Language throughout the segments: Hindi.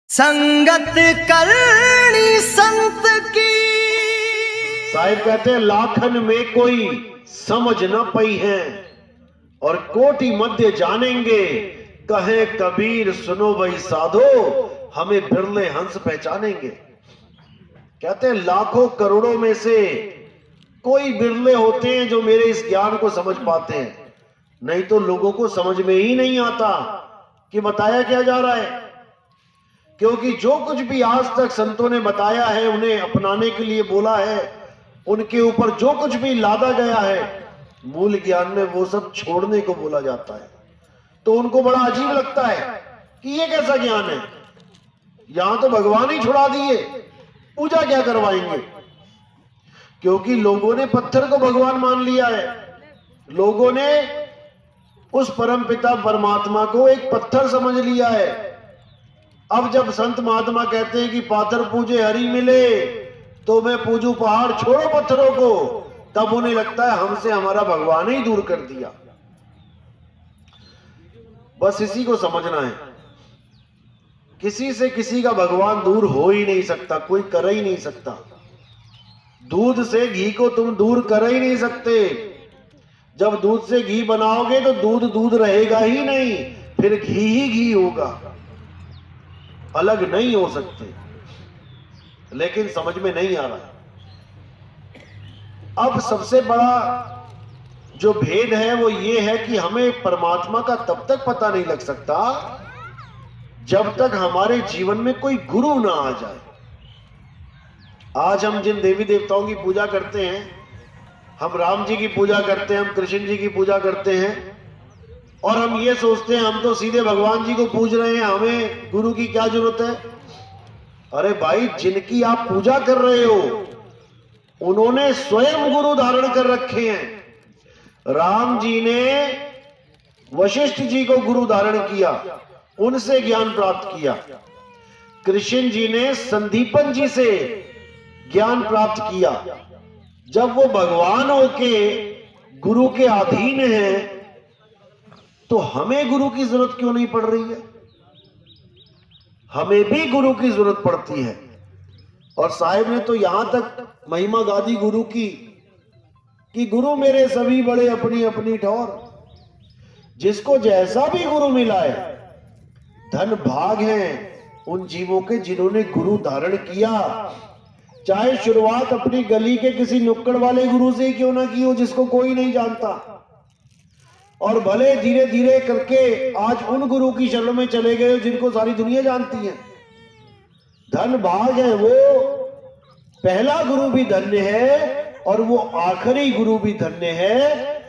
संगत करनी संत की। साहिब कहते हैं लाखन में कोई समझ न पई है और कोटि मध्य जानेंगे, कहे कबीर सुनो भाई साधो, हमें बिरले हंस पहचानेंगे। कहते हैं लाखों करोड़ों में से कोई बिरले होते हैं जो मेरे इस ज्ञान को समझ पाते हैं, नहीं तो लोगों को समझ में ही नहीं आता कि बताया क्या जा रहा है। क्योंकि जो कुछ भी आज तक संतों ने बताया है, उन्हें अपनाने के लिए बोला है, उनके ऊपर जो कुछ भी लादा गया है, मूल ज्ञान में वो सब छोड़ने को बोला जाता है। तो उनको बड़ा अजीब लगता है कि ये कैसा ज्ञान है, यहां तो भगवान ही छुड़ा दिए, पूजा क्या करवाएंगे। क्योंकि लोगों ने पत्थर को भगवान मान लिया है, लोगों ने उस परमपिता परमात्मा को एक पत्थर समझ लिया है। अब जब संत महात्मा कहते हैं कि पाथर पूजे हरि मिले, तो मैं पूजू पहाड़ छोड़ो पत्थरों को, तब उन्हें लगता है हमसे हमारा भगवान ही दूर कर दिया। बस इसी को समझना है, किसी से किसी का भगवान दूर हो ही नहीं सकता, कोई कर ही नहीं सकता। दूध से घी को तुम दूर कर ही नहीं सकते। जब दूध से घी बनाओगे तो दूध दूध रहेगा ही नहीं, फिर घी ही घी होगा, अलग नहीं हो सकते। लेकिन समझ में नहीं आ रहा। अब सबसे बड़ा जो भेद है वो ये है कि हमें परमात्मा का तब तक पता नहीं लग सकता जब तक हमारे जीवन में कोई गुरु ना आ जाए। आज हम जिन देवी देवताओं की पूजा करते हैं, हम राम जी की पूजा करते हैं, हम कृष्ण जी की पूजा करते हैं, और हम ये सोचते हैं हम तो सीधे भगवान जी को पूज रहे हैं, हमें गुरु की क्या जरूरत है। अरे भाई, जिनकी आप पूजा कर रहे हो उन्होंने स्वयं गुरु धारण कर रखे हैं। राम जी ने वशिष्ठ जी को गुरु धारण किया, उनसे ज्ञान प्राप्त किया। कृष्ण जी ने संदीपन जी से ज्ञान प्राप्त किया। जब वो भगवान होके गुरु के अधीन है, तो हमें गुरु की जरूरत क्यों नहीं पड़ रही है। हमें भी गुरु की जरूरत पड़ती है। और साहिब ने तो यहां तक महिमा गा दी गुरु की कि गुरु मेरे सभी बड़े अपनी अपनी ठौर। जिसको जैसा भी गुरु मिला है, धन भाग हैं उन जीवों के जिन्होंने गुरु धारण किया। चाहे शुरुआत अपनी गली के किसी नुक्कड़ वाले गुरु से ही क्यों ना की हो, जिसको कोई नहीं जानता, और भले धीरे धीरे करके आज उन गुरु की शरण में चले गए जिनको सारी दुनिया जानती है। धन भाग है, वो पहला गुरु भी धन्य है और वो आखिरी गुरु भी धन्य है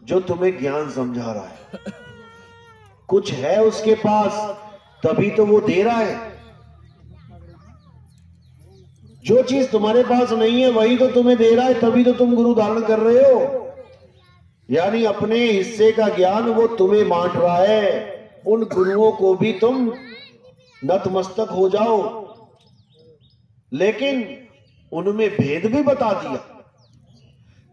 जो तुम्हें ज्ञान समझा रहा है। कुछ है उसके पास तभी तो वो दे रहा है। जो चीज तुम्हारे पास नहीं है वही तो तुम्हें दे रहा है, तभी तो तुम गुरु धारण कर रहे हो। यानी अपने हिस्से का ज्ञान वो तुम्हें बांट रहा है। उन गुरुओं को भी तुम नतमस्तक हो जाओ, लेकिन उनमें भेद भी बता दिया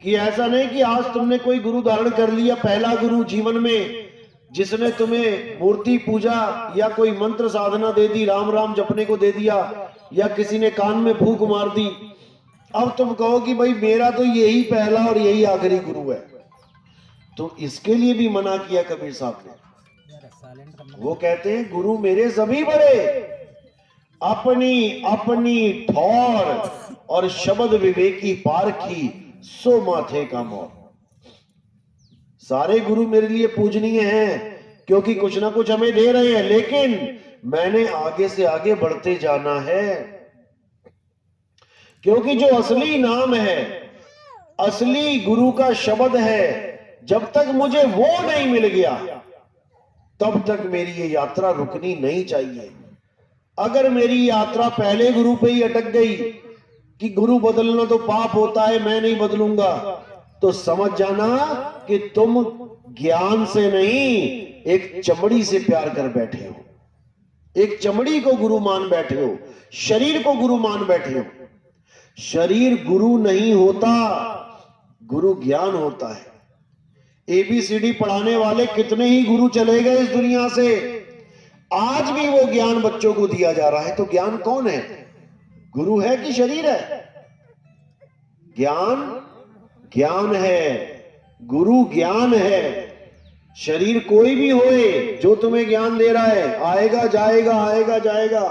कि ऐसा नहीं कि आज तुमने कोई गुरु धारण कर लिया, पहला गुरु जीवन में जिसने तुम्हें मूर्ति पूजा या कोई मंत्र साधना दे दी, राम राम जपने को दे दिया, या किसी ने कान में फूंक मार दी। अब तुम कहो कि भाई मेरा तो यही पहला और यही आखिरी गुरु है। तो इसके लिए भी मना किया कबीर साहब ने। वो कहते हैं गुरु मेरे सभी बड़े अपनी अपनी ठौर, और शब्द विवेकी पारखी सो माथे का मोर। सारे गुरु मेरे लिए पूजनीय हैं क्योंकि कुछ ना कुछ हमें दे रहे हैं, लेकिन मैंने आगे से आगे बढ़ते जाना है। क्योंकि जो असली नाम है, असली गुरु का शब्द है, जब तक मुझे वो नहीं मिल गया तब तक मेरी ये यात्रा रुकनी नहीं चाहिए। अगर मेरी यात्रा पहले गुरु पे ही अटक गई कि गुरु बदलना तो पाप होता है, मैं नहीं बदलूंगा, तो समझ जाना कि तुम ज्ञान से नहीं, एक चमड़ी से प्यार कर बैठे हो। एक चमड़ी को गुरु मान बैठे हो, शरीर को गुरु मान बैठे हो। शरीर गुरु नहीं होता, गुरु ज्ञान होता है। ABCD पढ़ाने वाले कितने ही गुरु चले गए इस दुनिया से, आज भी वो ज्ञान बच्चों को दिया जा रहा है। तो ज्ञान कौन है? गुरु है कि शरीर है? ज्ञान ज्ञान है, गुरु ज्ञान है। शरीर कोई भी होए जो तुम्हें ज्ञान दे रहा है, आएगा जाएगा आएगा जाएगा,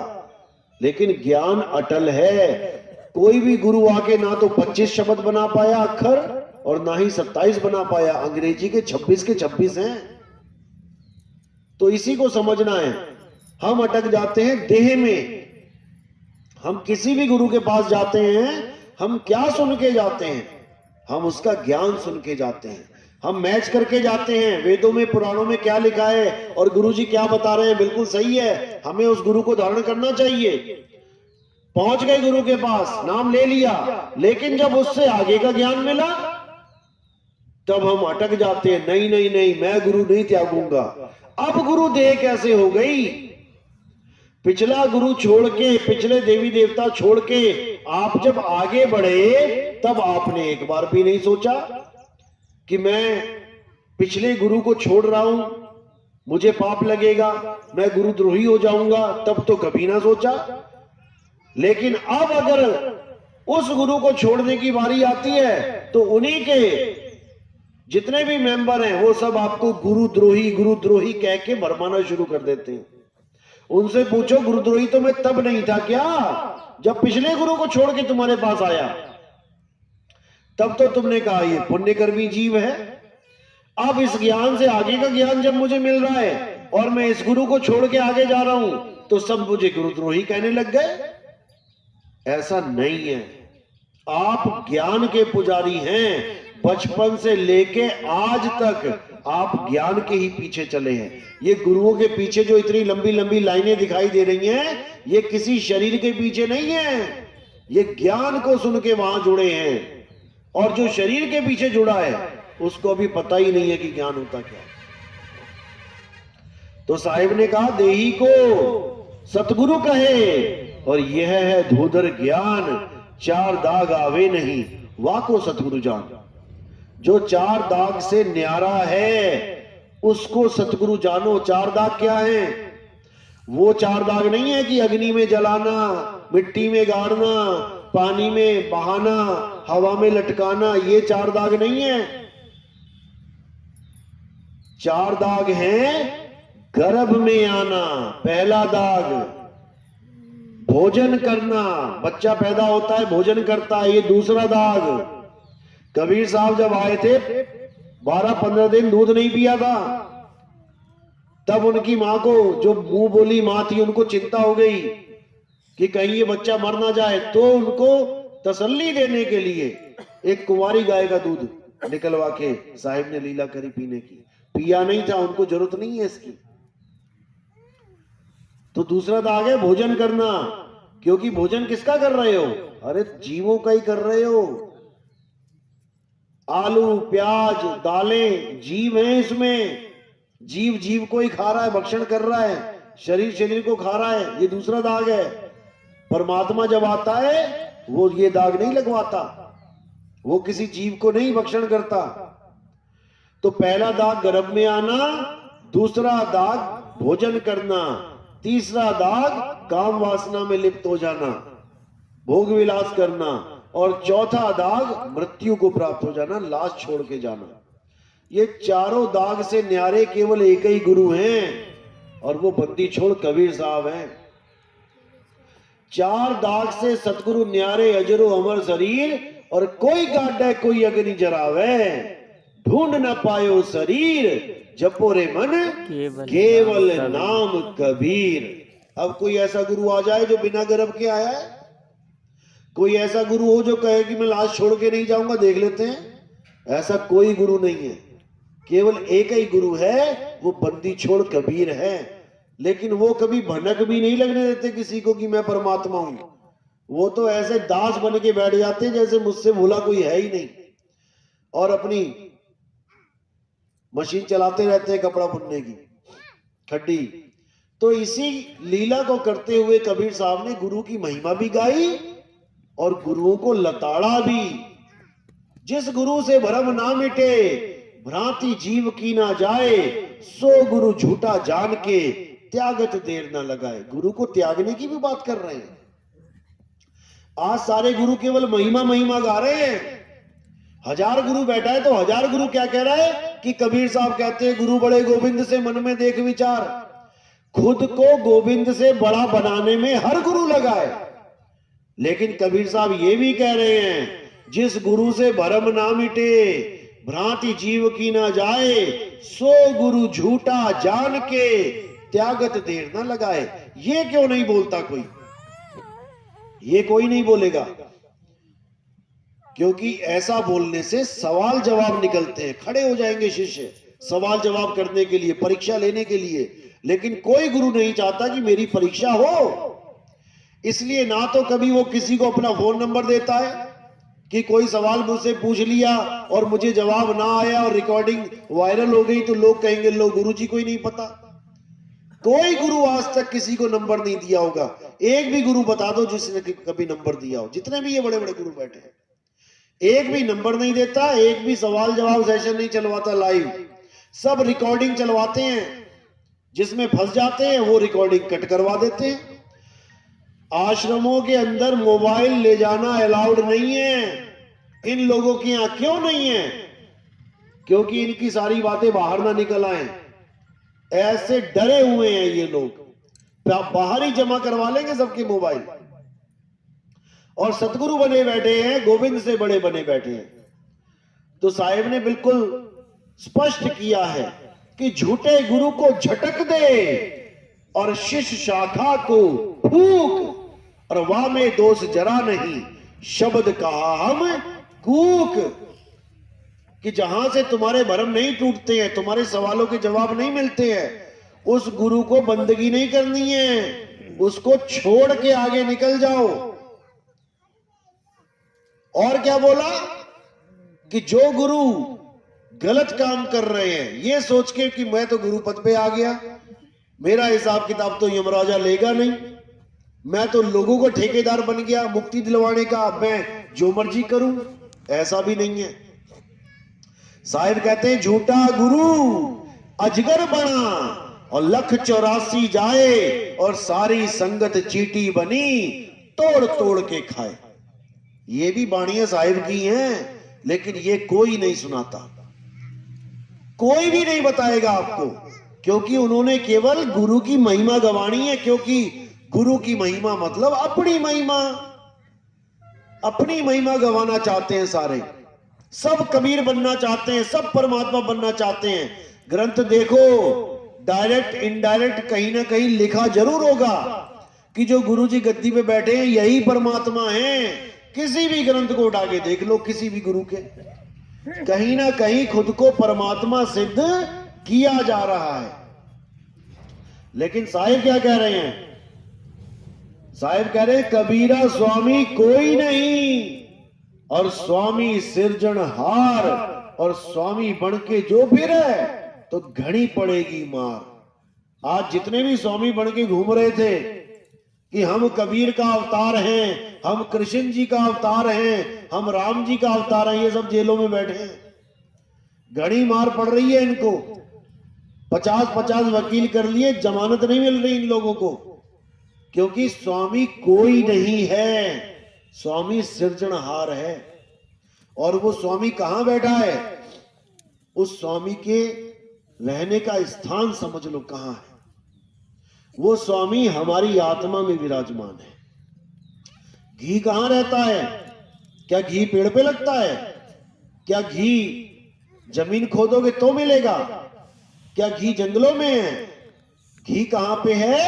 लेकिन ज्ञान अटल है। कोई भी गुरु आके ना तो 25 शब्द बना पाया अक्षर, और ना ही 27 बना पाया। अंग्रेजी के 26 के 26 हैं। तो इसी को समझना है। हम अटक जाते हैं देह में। हम किसी भी गुरु के पास जाते हैं, हम क्या सुन के जाते हैं? हम उसका ज्ञान सुन के जाते हैं। हम मैच करके जाते हैं, वेदों में पुराणों में क्या लिखा है और गुरुजी क्या बता रहे हैं, बिल्कुल सही है, हमें उस गुरु को धारण करना चाहिए। पहुंच गए गुरु के पास, नाम ले लिया, लेकिन जब उससे आगे का ज्ञान मिला तब हम अटक जाते हैं। नहीं नहीं नहीं, मैं गुरु नहीं त्यागूंगा। अब गुरु देह कैसे हो गई? पिछला गुरु छोड़ के, पिछले देवी देवता छोड़ के आप जब आगे बढ़े, तब आपने एक बार भी नहीं सोचा कि मैं पिछले गुरु को छोड़ रहा हूं, मुझे पाप लगेगा, मैं गुरुद्रोही हो जाऊंगा। तब तो कभी ना सोचा। लेकिन अब अगर उस गुरु को छोड़ने की बारी आती है, तो उन्हीं के जितने भी मेंबर हैं वो सब आपको गुरुद्रोही कह के भरमाना शुरू कर देते हैं। उनसे पूछो, गुरुद्रोही तो मैं तब नहीं था क्या, जब पिछले गुरु को छोड़ के तुम्हारे पास आया? तब तो तुमने कहा ये पुण्यकर्मी जीव है। अब इस ज्ञान से आगे का ज्ञान जब मुझे मिल रहा है और मैं इस गुरु को छोड़ के आगे जा रहा हूं, तो सब मुझे गुरुद्रोही कहने लग गए। ऐसा नहीं है। आप ज्ञान के पुजारी हैं। बचपन से लेके आज तक आप ज्ञान के ही पीछे चले हैं। ये गुरुओं के पीछे जो इतनी लंबी लंबी लाइनें दिखाई दे रही हैं, ये किसी शरीर के पीछे नहीं है, ये ज्ञान को सुन के वहां जुड़े हैं। और जो शरीर के पीछे जुड़ा है उसको अभी पता ही नहीं है कि ज्ञान होता क्या। तो साहिब ने कहा, देही को सतगुरु कहे, और यह है धूधर ज्ञान, 4 दाग आवे नहीं, वाको सतगुरु जान। जो 4 दाग से न्यारा है उसको सतगुरु जानो। 4 दाग क्या है? वो 4 दाग नहीं है कि अग्नि में जलाना, मिट्टी में गाड़ना, पानी में बहाना, हवा में लटकाना, ये 4 दाग नहीं है। 4 दाग हैं गर्भ में आना, पहला दाग। भोजन करना, बच्चा पैदा होता है भोजन करता है, ये दूसरा दाग। कबीर साहब जब आए थे 12-15 दिन दूध नहीं पिया था, तब उनकी मां को, जो मुंह बोली मां थी, उनको चिंता हो गई कि कहीं ये बच्चा मर ना जाए। तो उनको तसल्ली देने के लिए एक कुंवारी गाय का दूध निकलवा के साहिब ने लीला करी पीने की। पिया नहीं था, उनको जरूरत नहीं है इसकी। तो दूसरा दाग है भोजन करना, क्योंकि भोजन किसका कर रहे हो? अरे जीवों का ही कर रहे हो। आलू प्याज दालें जीव हैं, इसमें जीव जीव को ही खा रहा है, भक्षण कर रहा है, शरीर शरीर को खा रहा है, ये दूसरा दाग है। परमात्मा जब आता है वो ये दाग नहीं लगवाता, वो किसी जीव को नहीं भक्षण करता। तो पहला दाग गर्भ में आना, दूसरा दाग भोजन करना, तीसरा दाग काम वासना में लिप्त हो जाना, भोग विलास करना, और चौथा दाग मृत्यु को प्राप्त हो जाना, लाश छोड़ के जाना। ये चारों दाग से न्यारे केवल एक ही गुरु हैं, और वो बंदी छोड़ कबीर साहब हैं। 4 दाग से सतगुरु न्यारे अजरो अमर शरीर, और कोई गाड्डे कोई अग्नि जरावे, ढूंढ न पायो शरीर, जपो रे मन केवल नाम कबीर। अब कोई ऐसा गुरु आ जाए जो बिना गर्भ के आया है? कोई ऐसा गुरु हो जो कहे कि मैं लाश छोड़ के नहीं जाऊंगा? देख लेते हैं। ऐसा कोई गुरु नहीं है, केवल एक ही गुरु है, वो बंदी छोड़ कबीर है। लेकिन वो कभी भनक भी नहीं लगने देते किसी को कि मैं परमात्मा हूं। वो तो ऐसे दास बन के बैठ जाते हैं जैसे मुझसे भूला कोई है ही नहीं, और अपनी मशीन चलाते रहते हैं कपड़ा बुनने की, खड्डी। तो इसी लीला को करते हुए कबीर साहब ने गुरु की महिमा भी गाई और गुरुओं को लताड़ा भी। जिस गुरु से भरम ना मिटे, भ्रांति जीव की ना जाए, सो गुरु झूठा जान के त्यागत देर न लगाए। गुरु को त्यागने की भी बात कर रहे हैं। आज सारे गुरु केवल महिमा महिमा गा रहे हैं। 1000 गुरु बैठा है तो 1000 गुरु क्या कह रहा है कि कबीर साहब कहते हैं गुरु बड़े गोविंद से मन में देख विचार। खुद को गोविंद से बड़ा बनाने में हर गुरु लगा है। लेकिन कबीर साहब ये भी कह रहे हैं जिस गुरु से भरम ना मिटे भ्रांति जीव की ना जाए सो गुरु झूठा जान के त्यागत देर ना लगाए। ये क्यों नहीं बोलता कोई? ये कोई नहीं बोलेगा क्योंकि ऐसा बोलने से सवाल जवाब निकलते हैं। खड़े हो जाएंगे शिष्य सवाल जवाब करने के लिए, परीक्षा लेने के लिए। लेकिन कोई गुरु नहीं चाहता कि मेरी परीक्षा हो। इसलिए ना तो कभी वो किसी को अपना फोन नंबर देता है कि कोई सवाल मुझसे पूछ लिया और मुझे जवाब ना आया और रिकॉर्डिंग वायरल हो गई तो लोग कहेंगे लो गुरु जी को ही नहीं पता। कोई गुरु आज तक किसी को नंबर नहीं दिया होगा। एक भी गुरु बता दो जिसने कभी नंबर दिया हो। जितने भी ये बड़े बड़े गुरु बैठे हैं एक भी नंबर नहीं देता, एक भी सवाल जवाब सेशन नहीं चलवाता लाइव। सब रिकॉर्डिंग चलवाते हैं। जिसमें फंस जाते हैं वो रिकॉर्डिंग कट करवा देते हैं। आश्रमों के अंदर मोबाइल ले जाना अलाउड नहीं है। इन लोगों के यहां क्यों नहीं है? क्योंकि इनकी सारी बातें बाहर ना निकल आए। ऐसे डरे हुए हैं ये लोग। बाहर ही जमा करवा लेंगे सबके मोबाइल। और सतगुरु बने बैठे हैं, गोविंद से बड़े बने बैठे हैं। तो साहिब ने बिल्कुल स्पष्ट किया है कि झूठे गुरु को झटक दे और शिष्य शाखा को फूक और वाह में दोष जरा नहीं शब्द कहा हम कूक। कि जहां से तुम्हारे भरम नहीं टूटते हैं, तुम्हारे सवालों के जवाब नहीं मिलते हैं, उस गुरु को बंदगी नहीं करनी है, उसको छोड़ के आगे निकल जाओ। और क्या बोला कि जो गुरु गलत काम कर रहे हैं ये सोच के कि मैं तो गुरु पद पे आ गया, मेरा हिसाब किताब तो यमराजा लेगा नहीं, मैं तो लोगों को ठेकेदार बन गया मुक्ति दिलवाने का, मैं जो मर्जी करूं। ऐसा भी नहीं है। साहिब कहते हैं झूठा गुरु अजगर बना और लख 84 जाए और सारी संगत चीटी बनी तोड़ तोड़ के खाए। ये भी बाणियां साहिब की हैं, लेकिन ये कोई नहीं सुनाता, कोई भी नहीं बताएगा आपको, क्योंकि उन्होंने केवल गुरु की महिमा गवानी है। क्योंकि गुरु की महिमा मतलब अपनी महिमा गवाना चाहते हैं सारे। सब कबीर बनना चाहते हैं, सब परमात्मा बनना चाहते हैं। ग्रंथ देखो, डायरेक्ट इनडायरेक्ट कहीं ना कहीं लिखा जरूर होगा कि जो गुरु जी गद्दी पे बैठे हैं यही परमात्मा हैं। किसी भी ग्रंथ को उठा के देख लो, किसी भी गुरु के, कहीं ना कहीं खुद को परमात्मा सिद्ध किया जा रहा है। लेकिन साहिब क्या कह रहे हैं? साहिब कह रहे हैं कबीरा स्वामी कोई नहीं और स्वामी सिरजनहार, और स्वामी बन के जो फिरे तो घनी पड़ेगी मार। आज जितने भी स्वामी बन के घूम रहे थे कि हम कबीर का अवतार हैं, हम कृष्ण जी का अवतार हैं, हम राम जी का अवतार हैं, ये सब जेलों में बैठे हैं। घनी मार पड़ रही है इनको। 50-50 वकील कर लिए, जमानत नहीं मिल रही इन लोगों को, क्योंकि स्वामी कोई नहीं है, स्वामी सिरजनहार है। और वो स्वामी कहां बैठा है? उस स्वामी के रहने का स्थान समझ लो कहां है। वो स्वामी हमारी आत्मा में विराजमान है। घी कहां रहता है? क्या घी पेड़ पे लगता है? क्या घी जमीन खोदोगे तो मिलेगा? क्या घी जंगलों में है? घी कहां पे है?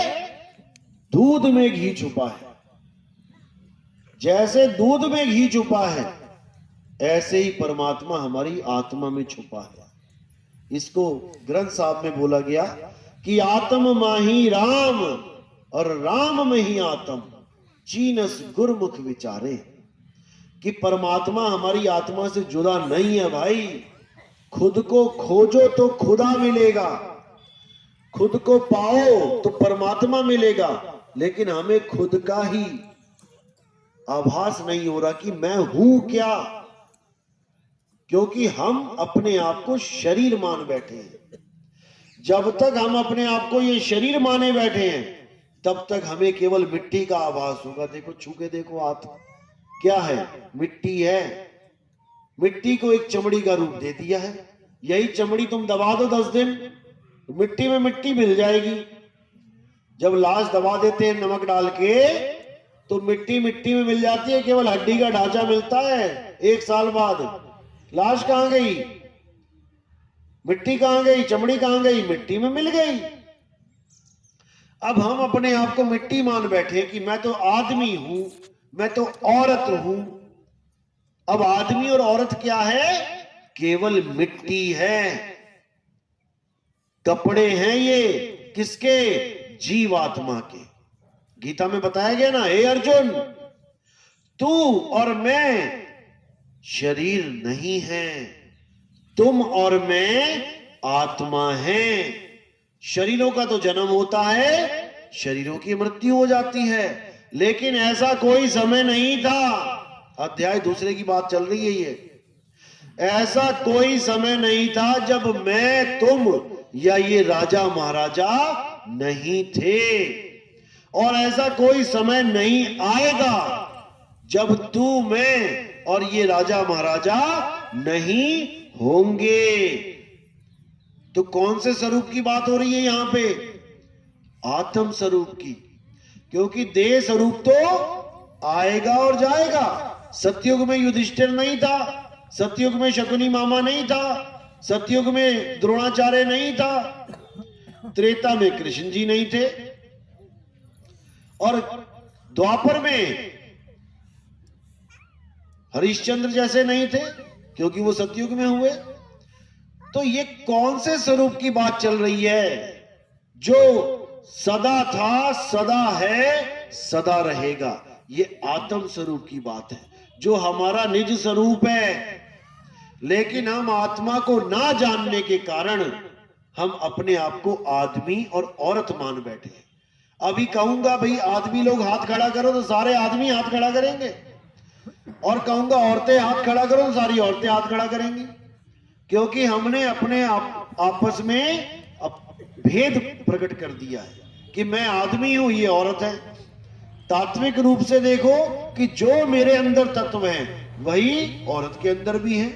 दूध में घी छुपा है। जैसे दूध में घी छुपा है, ऐसे ही परमात्मा हमारी आत्मा में छुपा है। इसको ग्रंथ साहब में बोला गया कि आत्म माही राम और राम में ही आत्म, चीनस गुरमुख विचारे। कि परमात्मा हमारी आत्मा से जुदा नहीं है भाई। खुद को खोजो तो खुदा मिलेगा, खुद को पाओ तो परमात्मा मिलेगा। लेकिन हमें खुद का ही आभास नहीं हो रहा कि मैं हूं क्या, क्योंकि हम अपने आप को शरीर मान बैठे हैं। जब तक हम अपने आप को ये शरीर माने बैठे हैं तब तक हमें केवल मिट्टी का आभास होगा। देखो, छू के देखो, हाथ क्या है? मिट्टी है। मिट्टी को एक चमड़ी का रूप दे दिया है। यही चमड़ी तुम दबा दो 10 दिन, मिट्टी में मिट्टी मिल जाएगी। जब लाश दबा देते हैं नमक डाल के तो मिट्टी मिट्टी में मिल जाती है, केवल हड्डी का ढांचा मिलता है। 1 साल बाद लाश कहां गई? मिट्टी कहां गई? चमड़ी कहां गई? मिट्टी में मिल गई। अब हम अपने आप को मिट्टी मान बैठे कि मैं तो आदमी हूं, मैं तो औरत हूं। अब आदमी और औरत क्या है? केवल मिट्टी है, कपड़े हैं ये। किसके? जीवात्मा के। गीता में बताया गया ना, हे अर्जुन, तू और मैं शरीर नहीं है, तुम और मैं आत्मा हैं। शरीरों का तो जन्म होता है, शरीरों की मृत्यु हो जाती है, लेकिन ऐसा कोई समय नहीं था। अध्याय दूसरे की बात चल रही है ये। ऐसा कोई समय नहीं था जब मैं, तुम या ये राजा महाराजा नहीं थे, और ऐसा कोई समय नहीं आएगा जब तू, मैं और ये राजा महाराजा नहीं होंगे। तो कौन से स्वरूप की बात हो रही है यहां पे? आत्म स्वरूप की। क्योंकि देह स्वरूप तो आएगा और जाएगा। सतयुग में युधिष्ठिर नहीं था, सतयुग में शकुनी मामा नहीं था, सतयुग में द्रोणाचार्य नहीं था, त्रेता में कृष्ण जी नहीं थे, और द्वापर में हरिश्चंद्र जैसे नहीं थे, क्योंकि वो सतयुग में हुए। तो ये कौन से स्वरूप की बात चल रही है? जो सदा था, सदा है, सदा रहेगा। ये आत्म स्वरूप की बात है, जो हमारा निज स्वरूप है। लेकिन हम आत्मा को ना जानने के कारण हम अपने आप को आदमी और औरत मान बैठे हैं। अभी कहूंगा भाई आदमी लोग हाथ खड़ा करो तो सारे आदमी हाथ खड़ा करेंगे, और कहूंगा औरतें हाथ खड़ा करो तो सारी औरतें हाथ खड़ा करेंगी। क्योंकि हमने अपने आपस में भेद प्रकट कर दिया है कि मैं आदमी हूं, ये औरत है। तात्विक रूप से देखो कि जो मेरे अंदर तत्व हैं वही औरत के अंदर भी हैं।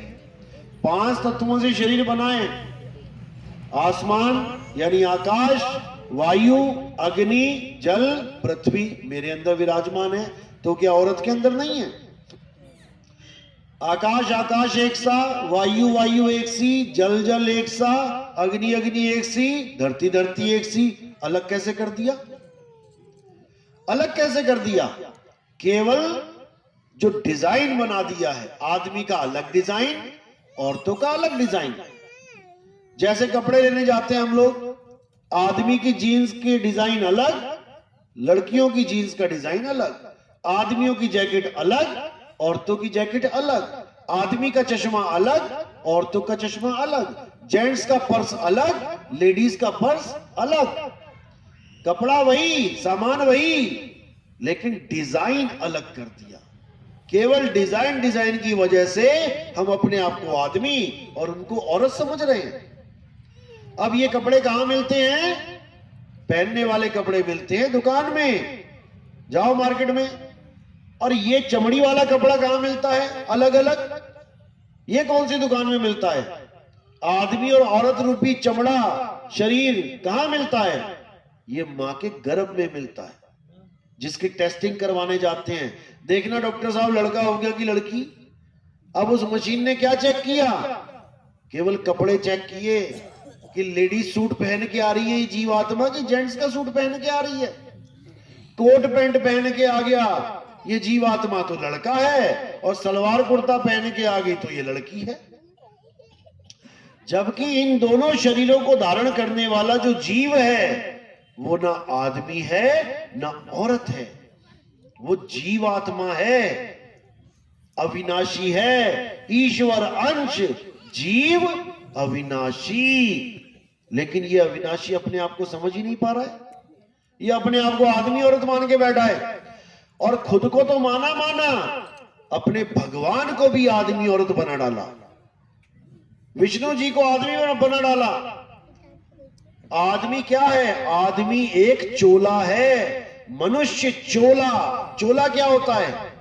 5 तत्वों से शरीर बनाए, आसमान यानी आकाश, वायु, अग्नि, जल, पृथ्वी मेरे अंदर विराजमान है। तो क्या औरत के अंदर नहीं है? आकाश आकाश एक सा, वायु वायु एक सी, जल जल एक सा, अग्नि अग्नि एक सी, धरती धरती एक सी। अलग कैसे कर दिया? अलग कैसे कर दिया? केवल जो डिजाइन बना दिया है, आदमी का अलग डिजाइन, औरतों का अलग डिजाइन। जैसे कपड़े लेने जाते हैं हम लोग, आदमी की जीन्स की डिजाइन अलग, लड़कियों की जीन्स का डिजाइन अलग, आदमियों की जैकेट अलग, औरतों की जैकेट अलग, आदमी का चश्मा अलग, औरतों का चश्मा अलग, जेंट्स का पर्स अलग, लेडीज का पर्स अलग। कपड़ा वही, सामान वही, लेकिन डिजाइन अलग कर दिया। केवल डिजाइन की वजह से हम अपने आप को आदमी और उनको औरत समझ रहे हैं। अब ये कपड़े कहां मिलते हैं? पहनने वाले कपड़े मिलते हैं दुकान में, जाओ मार्केट में। और ये चमड़ी वाला कपड़ा कहां मिलता है? अलग अलग। ये कौन सी दुकान में मिलता है? आदमी और औरत रूपी चमड़ा, शरीर कहां मिलता है? ये मां के गर्भ में मिलता है, जिसकी टेस्टिंग करवाने जाते हैं। देखना डॉक्टर साहब लड़का हो गया कि लड़की। अब उस मशीन ने क्या चेक किया? केवल कपड़े चेक किए कि लेडीज सूट पहन के आ रही है जीवात्मा की, जेंट्स का सूट पहन के आ रही है, कोट पैंट पहन के आ गया ये जीवात्मा तो लड़का है, और सलवार कुर्ता पहन के आ गई तो ये लड़की है। जबकि इन दोनों शरीरों को धारण करने वाला जो जीव है वो ना आदमी है ना औरत है, वो जीवात्मा है, अविनाशी है, ईश्वर अंश, जीव अविनाशी। लेकिन ये अविनाशी अपने आप को समझ ही नहीं पा रहा है। ये अपने आप को आदमी औरत मान के बैठा है, और खुद को तो माना अपने भगवान को भी आदमी औरत बना डाला, विष्णु जी को आदमी बना डाला। आदमी क्या है? आदमी एक चोला है, मनुष्य चोला। चोला क्या होता है?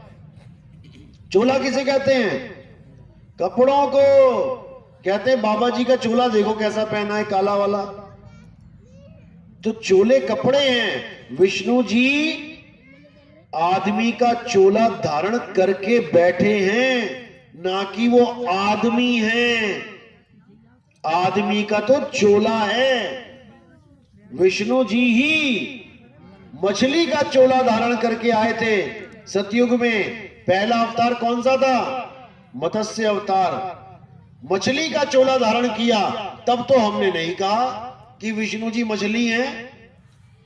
चोला किसे कहते हैं? कपड़ों को कहते हैं। बाबा जी का चोला देखो कैसा पहना है, काला वाला। तो चोले कपड़े हैं। विष्णु जी आदमी का चोला धारण करके बैठे हैं, ना कि वो आदमी हैं। आदमी का तो चोला है। विष्णु जी ही मछली का चोला धारण करके आए थे सतयुग में। पहला अवतार कौन सा था? मत्स्य अवतार। मछली का चोला धारण किया। तब तो हमने नहीं कहा कि विष्णु जी मछली हैं,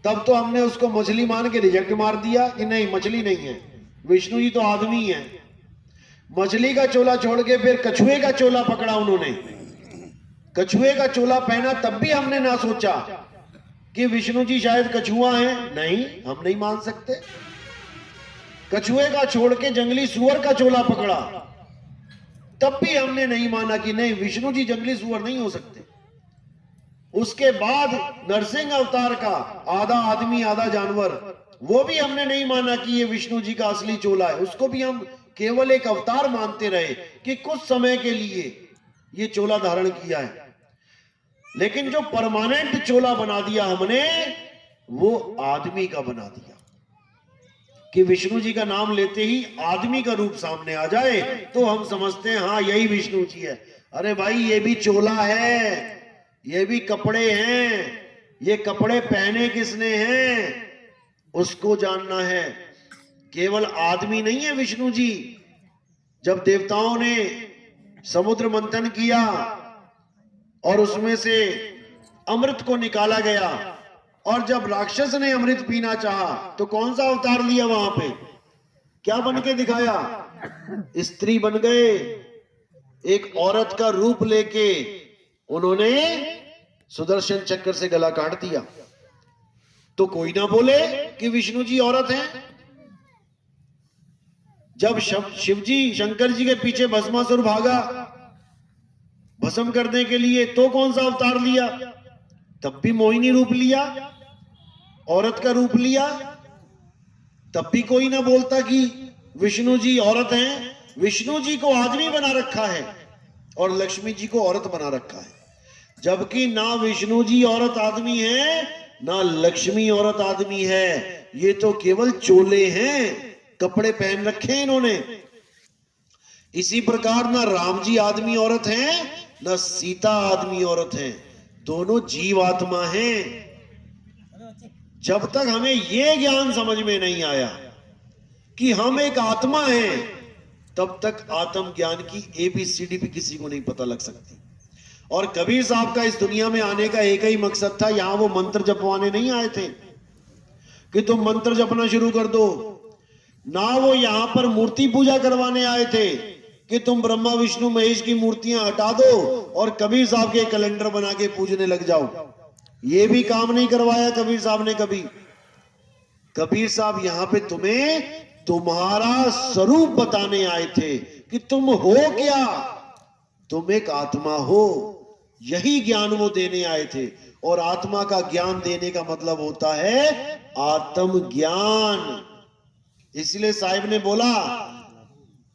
तब तो हमने उसको मछली मान के रिजेक्ट मार दिया कि नहीं, मछली नहीं है, विष्णु जी तो आदमी है। मछली का चोला छोड़ के फिर कछुए का चोला पकड़ा उन्होंने। कछुए का चोला पहना, तब भी हमने ना सोचा कि विष्णु जी शायद कछुआ हैं। नहीं, हम नहीं मान सकते। कछुए का छोड़ के जंगली सुअर का चोला पकड़ा, तब भी हमने नहीं माना कि नहीं, विष्णु जी जंगली सुअर नहीं हो सकते। उसके बाद नरसिंह अवतार का आधा आदमी आधा जानवर, वो भी हमने नहीं माना कि ये विष्णु जी का असली चोला है। उसको भी हम केवल एक अवतार मानते रहे कि कुछ समय के लिए ये चोला धारण किया है। लेकिन जो परमानेंट चोला बना दिया हमने, वो आदमी का बना दिया कि विष्णु जी का नाम लेते ही आदमी का रूप सामने आ जाए तो हम समझते हैं हाँ यही विष्णु जी है। अरे भाई, ये भी चोला है, ये भी कपड़े हैं। ये कपड़े पहने किसने हैं उसको जानना है। केवल आदमी नहीं है विष्णु जी। जब देवताओं ने समुद्र मंथन किया और उसमें से अमृत को निकाला गया, और जब राक्षस ने अमृत पीना चाहा तो कौन सा अवतार लिया? वहां पे क्या बन के दिखाया? स्त्री बन गए। एक औरत का रूप लेके उन्होंने सुदर्शन चक्र से गला काट दिया। तो कोई ना बोले कि विष्णु जी औरत हैं। जब शिव जी शंकर जी के पीछे भस्मासुर भागा भस्म करने के लिए, तो कौन सा अवतार लिया? तब भी मोहिनी रूप लिया, औरत का रूप लिया। तब भी कोई ना बोलता कि विष्णु जी औरत हैं। विष्णु जी को आदमी बना रखा है और लक्ष्मी जी को औरत बना रखा है। जबकि ना विष्णु जी औरत आदमी है, ना लक्ष्मी औरत आदमी है। ये तो केवल चोले हैं, कपड़े पहन रखे हैं इन्होंने। इसी प्रकार ना राम जी आदमी औरत हैं, ना सीता आदमी औरत हैं। दोनों जीव आत्मा हैं। जब तक हमें यह ज्ञान समझ में नहीं आया कि हम एक आत्मा हैं, तब तक आत्म ज्ञान की ABCD भी किसी को नहीं पता लग सकती। और कबीर साहब का इस दुनिया में आने का एक ही मकसद था। यहां वो मंत्र जपवाने नहीं आए थे कि तुम मंत्र जपना शुरू कर दो, ना वो यहां पर मूर्ति पूजा करवाने आए थे कि तुम ब्रह्मा विष्णु महेश की मूर्तियां हटा दो और कबीर साहब के कैलेंडर बना के पूजने लग जाओ। ये भी काम नहीं करवाया कबीर साहब ने कभी। कबीर साहब यहां पे तुम्हें तुम्हारा स्वरूप बताने आए थे कि तुम हो क्या, तुम एक आत्मा हो। यही ज्ञान वो देने आए थे। और आत्मा का ज्ञान देने का मतलब होता है आत्म ज्ञान। इसलिए साहिब ने बोला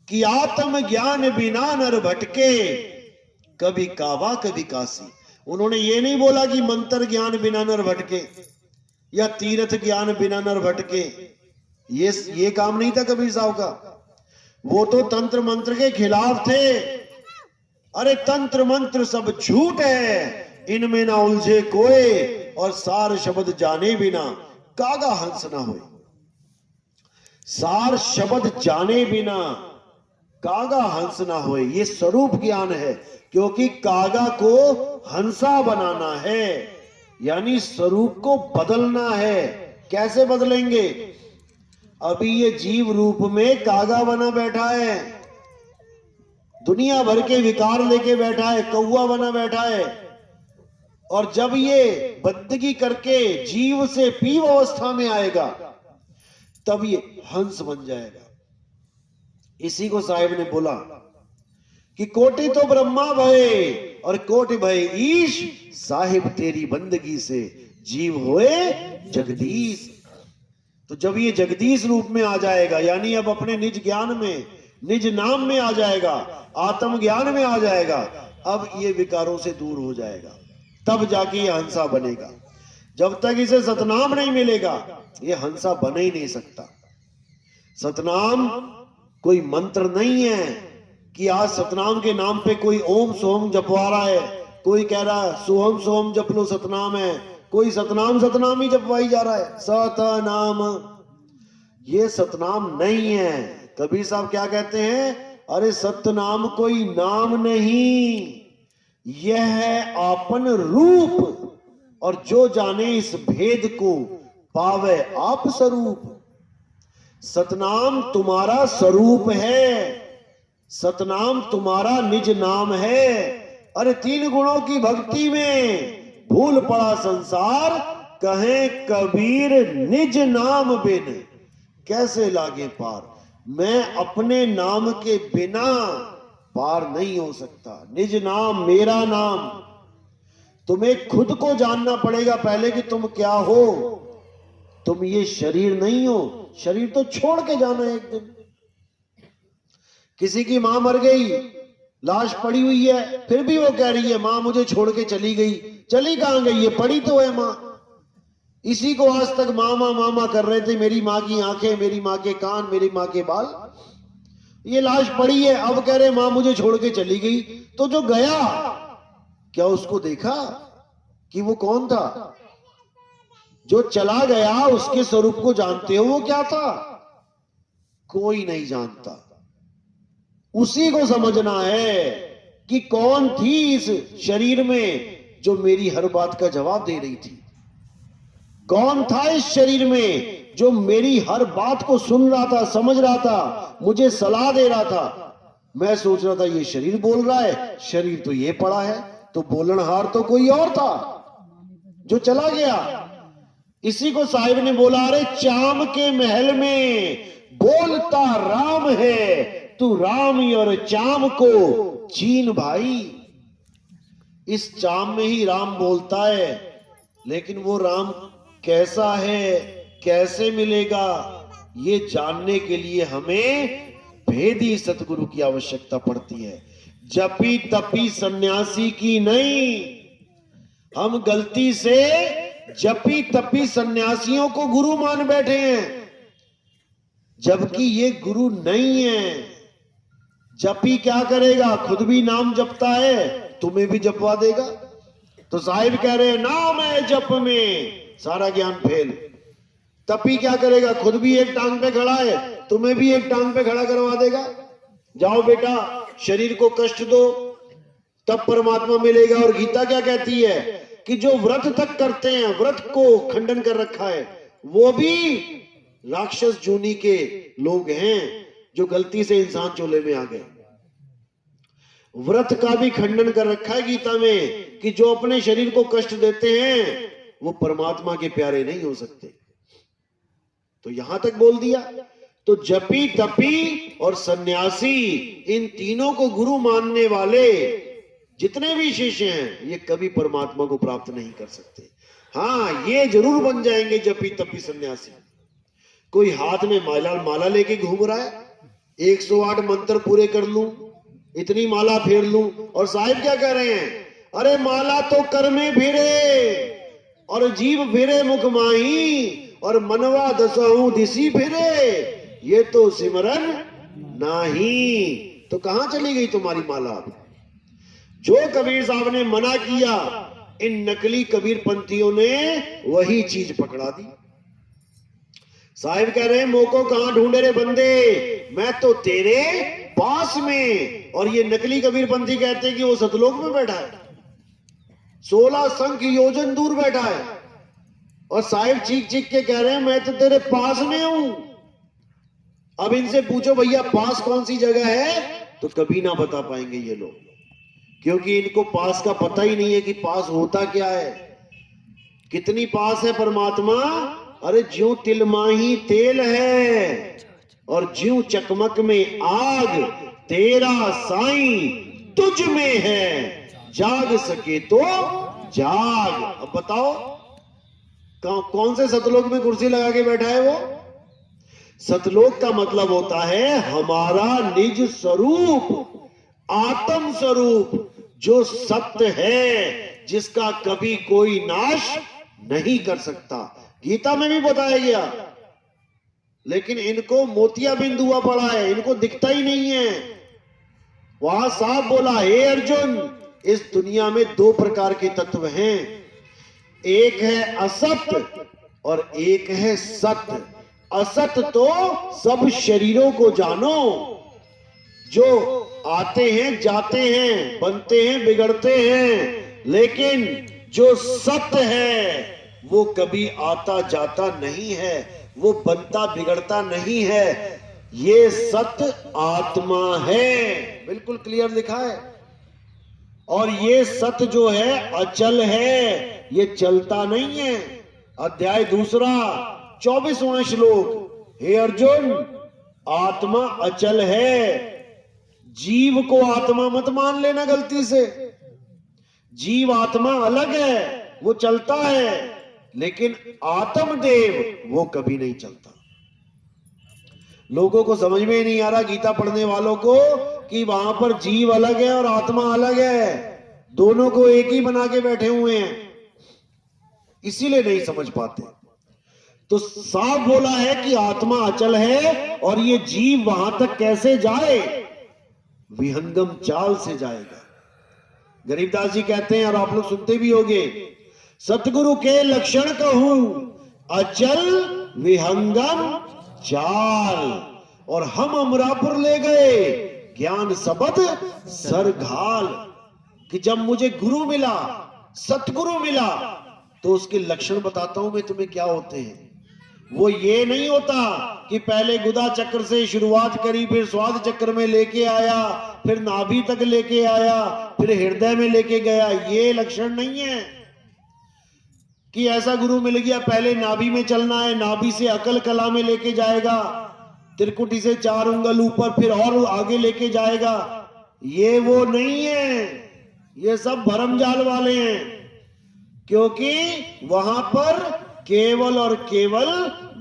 कि आत्म ज्ञान बिना नर भटके, कभी काबा कभी काशी। उन्होंने ये नहीं बोला कि मंत्र ज्ञान बिना नर भटके या तीर्थ ज्ञान बिना नर भटके। ये काम नहीं था कबीर साहब का। वो तो तंत्र मंत्र के खिलाफ थे। अरे तंत्र मंत्र सब झूठ है, इनमें ना उलझे कोई, और सार शब्द जाने बिना कागा हंस ना होए। सार शब्द जाने बिना कागा हंस ना होए, ये स्वरूप ज्ञान है। क्योंकि कागा को हंसा बनाना है, यानी स्वरूप को बदलना है। कैसे बदलेंगे? अभी ये जीव रूप में कागा बना बैठा है, दुनिया भर के विकार लेके बैठा है, कौवा बना बैठा है। और जब ये बंदगी करके जीव से पीव अवस्था में आएगा, तब ये हंस बन जाएगा। इसी को साहिब ने बोला कि कोटि तो ब्रह्मा भये और कोटि भय ईश, साहिब तेरी बंदगी से जीव होए जगदीश। तो जब ये जगदीश रूप में आ जाएगा, यानी अब अपने निज ज्ञान में, निज नाम में आ जाएगा, आत्म ज्ञान में आ जाएगा, अब ये विकारों से दूर हो जाएगा, तब जाके ये हंसा बनेगा। जब तक इसे सतनाम नहीं मिलेगा ये हंसा बन ही नहीं सकता। सतनाम कोई मंत्र नहीं है कि आज सतनाम के नाम पे कोई ओम सोम जपवा रहा है, कोई कह रहा है सोहम सोहम जप लो सतनाम है, कोई सतनाम सतनाम ही जपवाई जा रहा है। सतनाम, ये सतनाम नहीं है। कबीर साहब क्या कहते हैं, अरे सतनाम कोई नाम नहीं, यह है आपन रूप, और जो जाने इस भेद को पावे आप स्वरूप। सतनाम तुम्हारा स्वरूप है, सतनाम तुम्हारा निज नाम है। अरे 3 गुणों की भक्ति में भूल पड़ा संसार, कहे कबीर निज नाम बिन कैसे लागे पार। मैं अपने नाम के बिना पार नहीं हो सकता। निज नाम मेरा नाम। तुम्हें खुद को जानना पड़ेगा पहले कि तुम क्या हो। तुम ये शरीर नहीं हो, शरीर तो छोड़ के जाना एक दिन। किसी की मां मर गई, लाश पड़ी हुई है, फिर भी वो कह रही है मां मुझे छोड़ के चली गई। चली कहां गई है, पड़ी तो है मां। इसी को आज तक मामा मामा कर रहे थे, मेरी मां की आंखें, मेरी मां के कान, मेरी मां के बाल। ये लाश पड़ी है, अब कह रहे मां मुझे छोड़ के चली गई। तो जो गया, क्या उसको देखा कि वो कौन था? जो चला गया उसके स्वरूप को जानते हो वो क्या था? कोई नहीं जानता। उसी को समझना है कि कौन थी इस शरीर में जो मेरी हर बात का जवाब दे रही थी। कौन था इस शरीर में जो मेरी हर बात को सुन रहा था, समझ रहा था, मुझे सलाह दे रहा था। मैं सोच रहा था ये शरीर बोल रहा है, शरीर तो ये पड़ा है, तो बोलनहार तो कोई और था जो चला गया। इसी को साहिब ने बोला, अरे चाम के महल में बोलता राम है, तू राम और चाम को चीन भाई। इस चाम में ही राम बोलता है, लेकिन वो राम कैसा है, कैसे मिलेगा, ये जानने के लिए हमें भेदी सतगुरु की आवश्यकता पड़ती है। जपी तपी सन्यासी की नहीं। हम गलती से जपी तपी सन्यासियों को गुरु मान बैठे हैं, जबकि ये गुरु नहीं है। जपी क्या करेगा? खुद भी नाम जपता है, तुम्हें भी जपवा देगा। तो साहिब कह रहे हैं नाम है जप में सारा ज्ञान फेल। तपी क्या करेगा? खुद भी एक टांग पे खड़ा है, तुम्हें भी एक टांग पे खड़ा करवा देगा। जाओ बेटा शरीर को कष्ट दो, तब परमात्मा मिलेगा। और गीता क्या कहती है कि जो व्रत तक करते हैं, व्रत को खंडन कर रखा है, वो भी राक्षस जूनी के लोग हैं जो गलती से इंसान चोले में आ गए। व्रत का भी खंडन कर रखा है गीता में कि जो अपने शरीर को कष्ट देते हैं वो परमात्मा के प्यारे नहीं हो सकते। तो यहां तक बोल दिया। तो जपी तपी और सन्यासी, इन तीनों को गुरु मानने वाले जितने भी शिष्य हैं, ये कभी परमात्मा को प्राप्त नहीं कर सकते। हाँ, ये जरूर बन जाएंगे जपी तपी सन्यासी। कोई हाथ में माला लेके घूम रहा है, 108 मंत्र पूरे कर लूं, इतनी माला फेर लूं, और साहिब क्या कह रहे हैं? अरे माला तो कर में फिरे और जीव फिरे मुख माही, और मनवा दसहु दिसी फिरे, ये तो सिमरन नाही। तो कहां चली गई तुम्हारी माला? जो कबीर साहब ने मना किया, इन नकली कबीर पंथियों ने वही चीज पकड़ा दी। साहिब कह रहे हैं मोको कहां ढूंढे रे बंदे, मैं तो तेरे पास में। और ये नकली कबीर पंथी कहते हैं कि वो सतलोक में बैठा है, 16 संख्य योजन दूर बैठा है। और साहिब चीख चीख के कह रहे हैं मैं तो तेरे पास में हूं। अब इनसे पूछो भैया पास कौन सी जगह है, तो कभी ना बता पाएंगे ये लोग, क्योंकि इनको पास का पता ही नहीं है कि पास होता क्या है। कितनी पास है परमात्मा? अरे ज्यों तिलमाही तेल है और ज्यों चकमक में आग, तेरा साईं तुझ में है, जाग सके तो जाग। अब बताओ कौन से सतलोक में कुर्सी लगा के बैठा है वो? सतलोक का मतलब होता है हमारा निज स्वरूप, आत्म स्वरूप, जो सत्य है, जिसका कभी कोई नाश नहीं कर सकता। गीता में भी बताया गया, लेकिन इनको मोतियाबिंद हुआ पड़ा है, इनको दिखता ही नहीं है। वहां साफ बोला, हे अर्जुन, इस दुनिया में दो प्रकार के तत्व हैं, एक है असत्य और एक है सत्य। असत तो सब शरीरों को जानो, जो आते हैं जाते हैं, बनते हैं बिगड़ते हैं, लेकिन जो सत्य है वो कभी आता जाता नहीं है, वो बनता बिगड़ता नहीं है। ये सत्य आत्मा है, बिल्कुल क्लियर लिखा है। और ये सत्य जो है अचल है, ये चलता नहीं है। अध्याय 2 24वां श्लोक, हे अर्जुन, आत्मा अचल है। जीव को आत्मा मत मान लेना गलती से। जीव आत्मा अलग है, वो चलता है, लेकिन आत्मदेव वो कभी नहीं चलता। लोगों को समझ में नहीं आ रहा, गीता पढ़ने वालों को, कि वहां पर जीव अलग है और आत्मा अलग है, दोनों को एक ही बना के बैठे हुए हैं, इसीलिए नहीं समझ पाते। तो साफ बोला है कि आत्मा अचल है, और ये जीव वहां तक कैसे जाए? विहंगम चाल से जाएगा। गरीबदास जी कहते हैं, और आप लोग सुनते भी होंगे, सतगुरु के लक्षण कहूं अचल विहंगम चाल, और हम अमरापुर ले गए ज्ञान सबद सरघाल। कि जब मुझे गुरु मिला, सतगुरु मिला, तो उसके लक्षण बताता हूं मैं तुम्हें क्या होते हैं। वो ये नहीं होता कि पहले गुदा चक्र से शुरुआत करी, फिर स्वाद चक्र में लेके आया, फिर नाभि तक लेके आया, फिर हृदय में लेके गया। ये लक्षण नहीं है कि ऐसा गुरु मिल गया, पहले नाभि में चलना है, नाभि से अकल कला में लेके जाएगा, त्रिकुटी से 4 उंगल ऊपर, फिर और आगे लेके जाएगा। ये वो नहीं है, ये सब भरमजाल वाले हैं। क्योंकि वहां पर केवल और केवल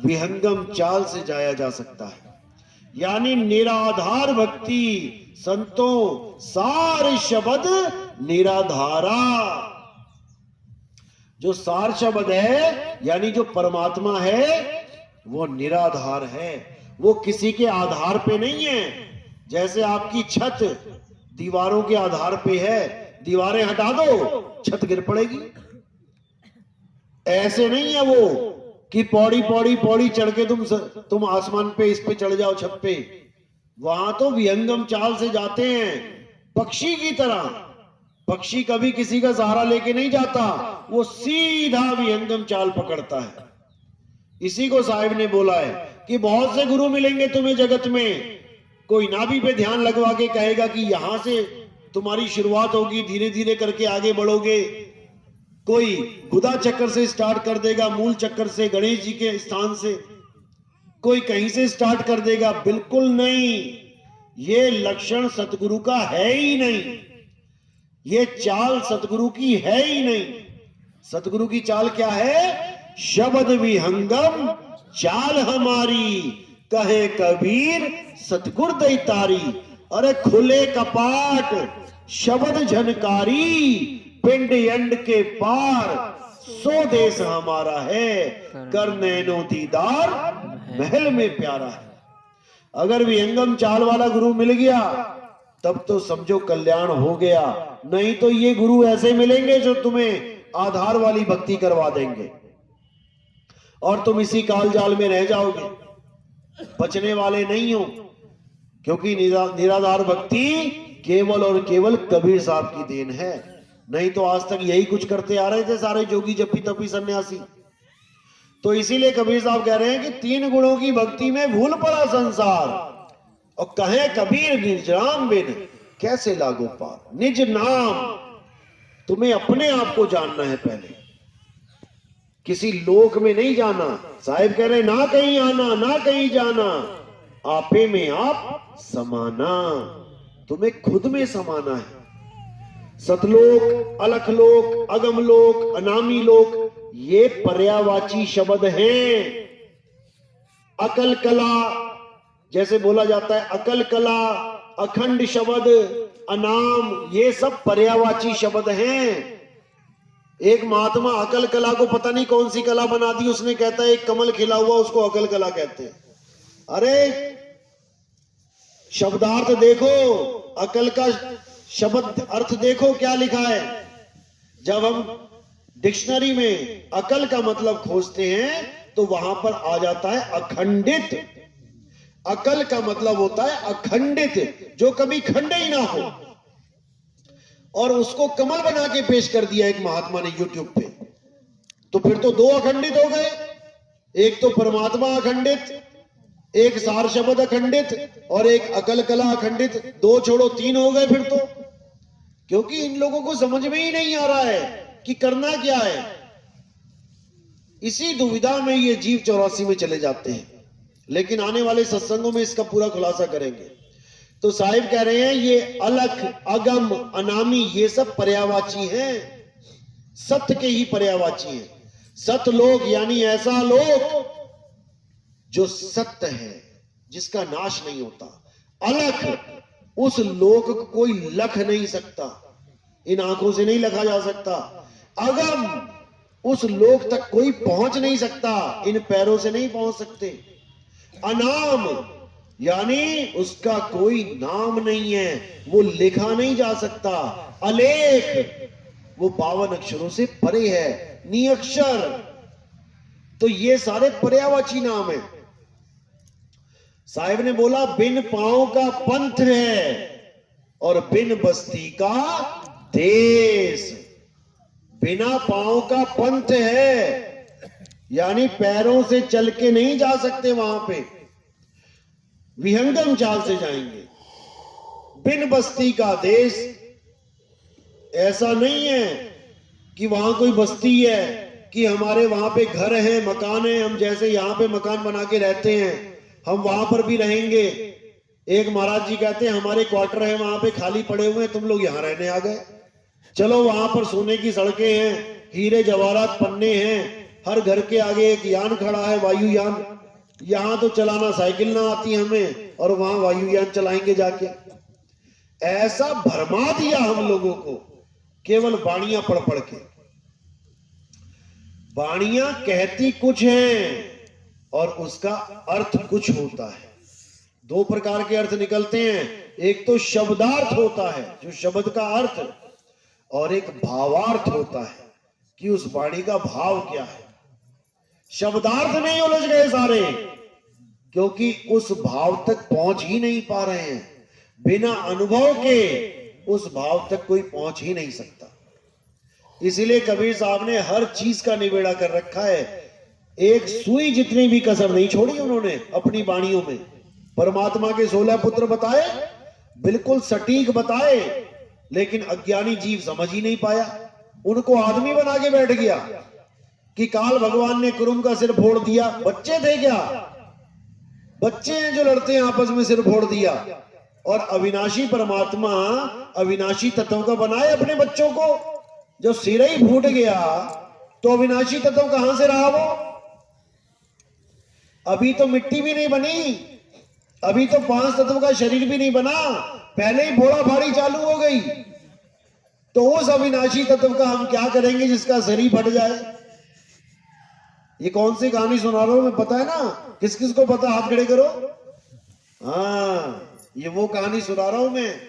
विहंगम चाल से जाया जा सकता है, यानी निराधार भक्ति। संतों सार शब्द निराधारा, जो सार शब्द है यानी जो परमात्मा है वो निराधार है, वो किसी के आधार पे नहीं है। जैसे आपकी छत दीवारों के आधार पे है, दीवारें हटा दो छत गिर पड़ेगी। ऐसे नहीं है वो कि पौड़ी पौड़ी पौड़ी चढ़ के तुम आसमान पे इस पे चढ़ जाओ छत पे। वहां तो विहंगम चाल से जाते हैं, पक्षी की तरह। पक्षी कभी किसी का सहारा लेके नहीं जाता, वो सीधा विहंगम चाल पकड़ता है। इसी को साहिब ने बोला है कि बहुत से गुरु मिलेंगे तुम्हें जगत में, कोई नाभि पे ध्यान लगवा के कहेगा कि यहां से तुम्हारी शुरुआत होगी, धीरे धीरे करके आगे बढ़ोगे। कोई गुदा चक्कर से स्टार्ट कर देगा, मूल चक्कर से, गणेश जी के स्थान से, कोई कहीं से स्टार्ट कर देगा। बिल्कुल नहीं, ये लक्षण सतगुरु का है ही नहीं, ये चाल सतगुरु की है ही नहीं। सतगुरु की चाल क्या है? शब्द विहंगम चाल हमारी, कहे कबीर सतगुर दैतारी। अरे खुले कपाट शब्द झनकारी, पिंड यंड के पार सो देश हमारा है, कर नैनो दीदार महल में प्यारा है। अगर विहंगम चाल वाला गुरु मिल गया तब तो समझो कल्याण हो गया। नहीं तो ये गुरु ऐसे मिलेंगे जो तुम्हें आधार वाली भक्ति करवा देंगे और तुम इसी काल जाल में रह जाओगे, बचने वाले नहीं हो। क्योंकि निराधार भक्ति केवल और केवल कबीर साहब की देन है। नहीं तो आज तक यही कुछ करते आ रहे थे सारे जोगी जप्पी तप्पी सन्यासी। तो इसीलिए कबीर साहब कह रहे हैं कि 3 गुणों की भक्ति में भूल पड़ा संसार, और कहे कबीर निज नाम बिन कैसे लागो पार। निज नाम, तुम्हें अपने आप को जानना है पहले, किसी लोक में नहीं जाना। साहिब कह रहे ना कहीं आना ना कहीं जाना, आपे में आप समाना। तुम्हें खुद में समाना है। सतलोक, अलखलोक, अगमलोक, अनामी लोक, ये पर्यायवाची शब्द हैं। अकल कला, जैसे बोला जाता है अकल कला, अखंड शब्द, अनाम, ये सब पर्यायवाची शब्द हैं। एक महात्मा अकल कला को पता नहीं कौन सी कला बना दी, उसने कहता है एक कमल खिला हुआ उसको अकल कला कहते हैं। अरे शब्दार्थ देखो, अकल का शब्द अर्थ देखो क्या लिखा है। जब हम डिक्शनरी में अकल का मतलब खोजते हैं तो वहां पर आ जाता है अखंडित। अकल का मतलब होता है अखंडित, जो कभी खंड ही ना हो। और उसको कमल बना के पेश कर दिया एक महात्मा ने यूट्यूब पे। तो फिर तो दो अखंडित हो गए, एक तो परमात्मा अखंडित, एक सार शब्द अखंडित और एक अकल कला अखंडित। दो छोड़ो तीन हो गए फिर तो। क्योंकि इन लोगों को समझ में ही नहीं आ रहा है कि करना क्या है। इसी दुविधा में ये जीव 84 में चले जाते हैं। लेकिन आने वाले सत्संगों में इसका पूरा खुलासा करेंगे। तो साहिब कह रहे हैं ये अलख, अगम, अनामी, ये सब पर्यायवाची हैं, सत्य के ही पर्यायवाची हैं। सत्य लोग यानी ऐसा लोग जो सत्य है, जिसका नाश नहीं होता। अलख, उस लोक को कोई लख नहीं सकता, इन आंखों से नहीं लखा जा सकता। अगम, उस लोक तक कोई पहुंच नहीं सकता, इन पैरों से नहीं पहुंच सकते। अनाम, यानी उसका कोई नाम नहीं है, वो लिखा नहीं जा सकता। अलेख, वो 52 अक्षरों से परे है, निअक्षर। तो ये सारे पर्यायवाची नाम है। साहिब ने बोला बिन पांव का पंथ है और बिन बस्ती का देश। बिना पांव का पंथ है, यानी पैरों से चल के नहीं जा सकते वहां पे, विहंगम चाल से जाएंगे। बिन बस्ती का देश, ऐसा नहीं है कि वहां कोई बस्ती है, कि हमारे वहां पे घर है, मकान है, हम जैसे यहां पे मकान बना के रहते हैं हम वहां पर भी रहेंगे। एक महाराज जी कहते हैं हमारे क्वार्टर है वहां पे खाली पड़े हुए हैं, तुम लोग यहां रहने आ गए। चलो वहां पर सोने की सड़कें हैं, हीरे जवाहरात पन्ने हैं, हर घर के आगे एक यान खड़ा है, वायुयान। यहां तो चलाना साइकिल ना आती हमें, और वहां वायुयान चलाएंगे जाके। ऐसा भरमा दिया हम लोगों को केवल वाणियां पढ़ पढ़ के। वाणियां कहती कुछ हैं और उसका अर्थ कुछ होता है। दो प्रकार के अर्थ निकलते हैं, एक तो शब्दार्थ होता है जो शब्द का अर्थ, और एक भावार्थ होता है कि उस वाणी का भाव क्या है। शब्दार्थ में उलझ गए सारे, क्योंकि उस भाव तक पहुंच ही नहीं पा रहे हैं। बिना अनुभव के उस भाव तक कोई पहुंच ही नहीं सकता। इसीलिए कबीर साहब ने हर चीज का निबेड़ा कर रखा है। एक सुई जितनी भी कसर नहीं छोड़ी उन्होंने अपनी वाणियों में। परमात्मा के 16 पुत्र बताए, बिल्कुल सटीक बताए, लेकिन अज्ञानी जीव समझ ही नहीं पाया। उनको आदमी बना के बैठ गया कि काल भगवान ने कुरुम का सिर फोड़ दिया। बच्चे थे क्या? बच्चे हैं जो लड़ते हैं आपस में, सिर फोड़ दिया। और अविनाशी परमात्मा अविनाशी तत्व का बनाए अपने बच्चों को। जब सिर ही फूट गया तो अविनाशी तत्व कहां से रहा वो? अभी तो मिट्टी भी नहीं बनी, अभी तो 5 तत्व का शरीर भी नहीं बना, पहले ही फोड़ा फाड़ी चालू हो गई। तो उस अविनाशी तत्व का हम क्या करेंगे जिसका शरीर फट जाए? ये कौन सी कहानी सुना रहा हूं मैं, पता है ना? किस किस को पता, हाथ खड़े करो। हाँ, ये वो कहानी सुना रहा हूं मैं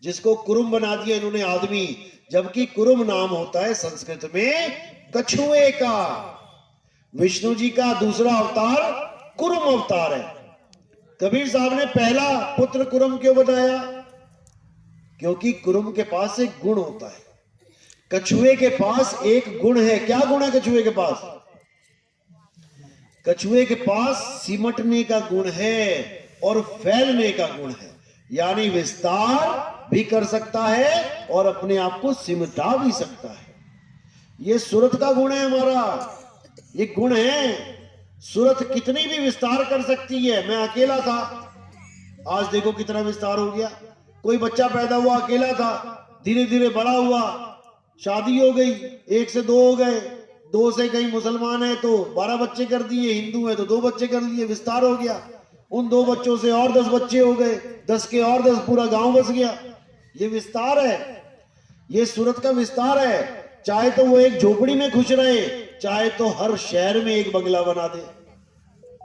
जिसको कुरुम बना दिया इन्होंने आदमी, जबकि कुरुम नाम होता है संस्कृत में कछुए का। विष्णु जी का दूसरा अवतार कुरुम अवतार है। कबीर साहब ने पहला पुत्र कुरुम क्यों बनाया? क्योंकि कुरुम के पास एक गुण होता है, कछुए के पास एक गुण है। क्या गुण है कछुए के पास? कछुए के पास सिमटने का गुण है और फैलने का गुण है, यानी विस्तार भी कर सकता है और अपने आप को सिमटा भी सकता है। ये सूरत का गुण है हमारा, ये गुण है। सूरत कितनी भी विस्तार कर सकती है। मैं अकेला था, आज देखो कितना विस्तार हो गया। कोई बच्चा पैदा हुआ अकेला था, धीरे धीरे बड़ा हुआ, शादी हो गई, 1 से 2 हो गए, 2 से कहीं मुसलमान है तो 12 बच्चे कर दिए, हिंदू है तो 2 बच्चे कर लिए, विस्तार हो गया। उन 2 बच्चों से और 10 बच्चे हो गए, 10 के और 10, पूरा गांव बस गया। ये विस्तार है, ये सूरत का विस्तार है। चाहे तो वो एक झोपड़ी में खुश रहे, चाहे तो हर शहर में एक बंगला बना दे।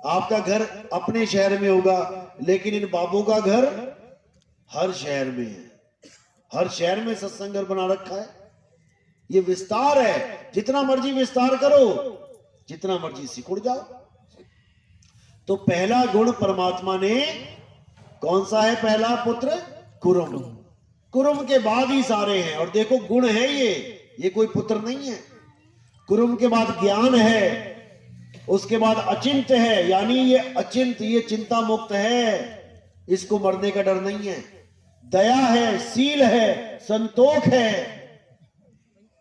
आपका घर अपने शहर में होगा, लेकिन इन बाबों का घर हर शहर में है, हर शहर में सत्संग घर बना रखा है। ये विस्तार है, जितना मर्जी विस्तार करो, जितना मर्जी सिकुड़ जाओ। तो पहला गुण परमात्मा ने कौन सा है? पहला पुत्र कुरुम। कुरुम के बाद ही सारे हैं। और देखो गुण है ये कोई पुत्र नहीं है। कुरुम के बाद ज्ञान है, उसके बाद अचिंत है, यानी ये अचिंत, ये चिंता मुक्त है, इसको मरने का डर नहीं है। दया है, सील है, संतोष है,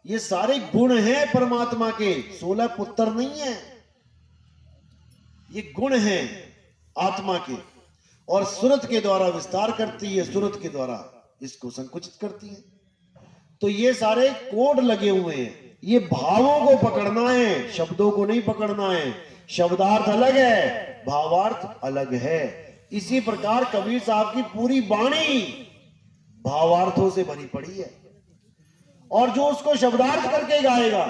ये सारे गुण हैं परमात्मा के। 16 पुत्र नहीं है, ये गुण हैं आत्मा के। और सूरत के द्वारा विस्तार करती है, सूरत के द्वारा इसको संकुचित करती है। तो ये सारे कोड लगे हुए हैं। ये भावों को पकड़ना है, शब्दों को नहीं पकड़ना है। शब्दार्थ अलग है, भावार्थ अलग है। इसी प्रकार कबीर साहब की पूरी वाणी भावार्थों से भरी पड़ी है। और जो उसको शब्दार्थ करके गाएगा,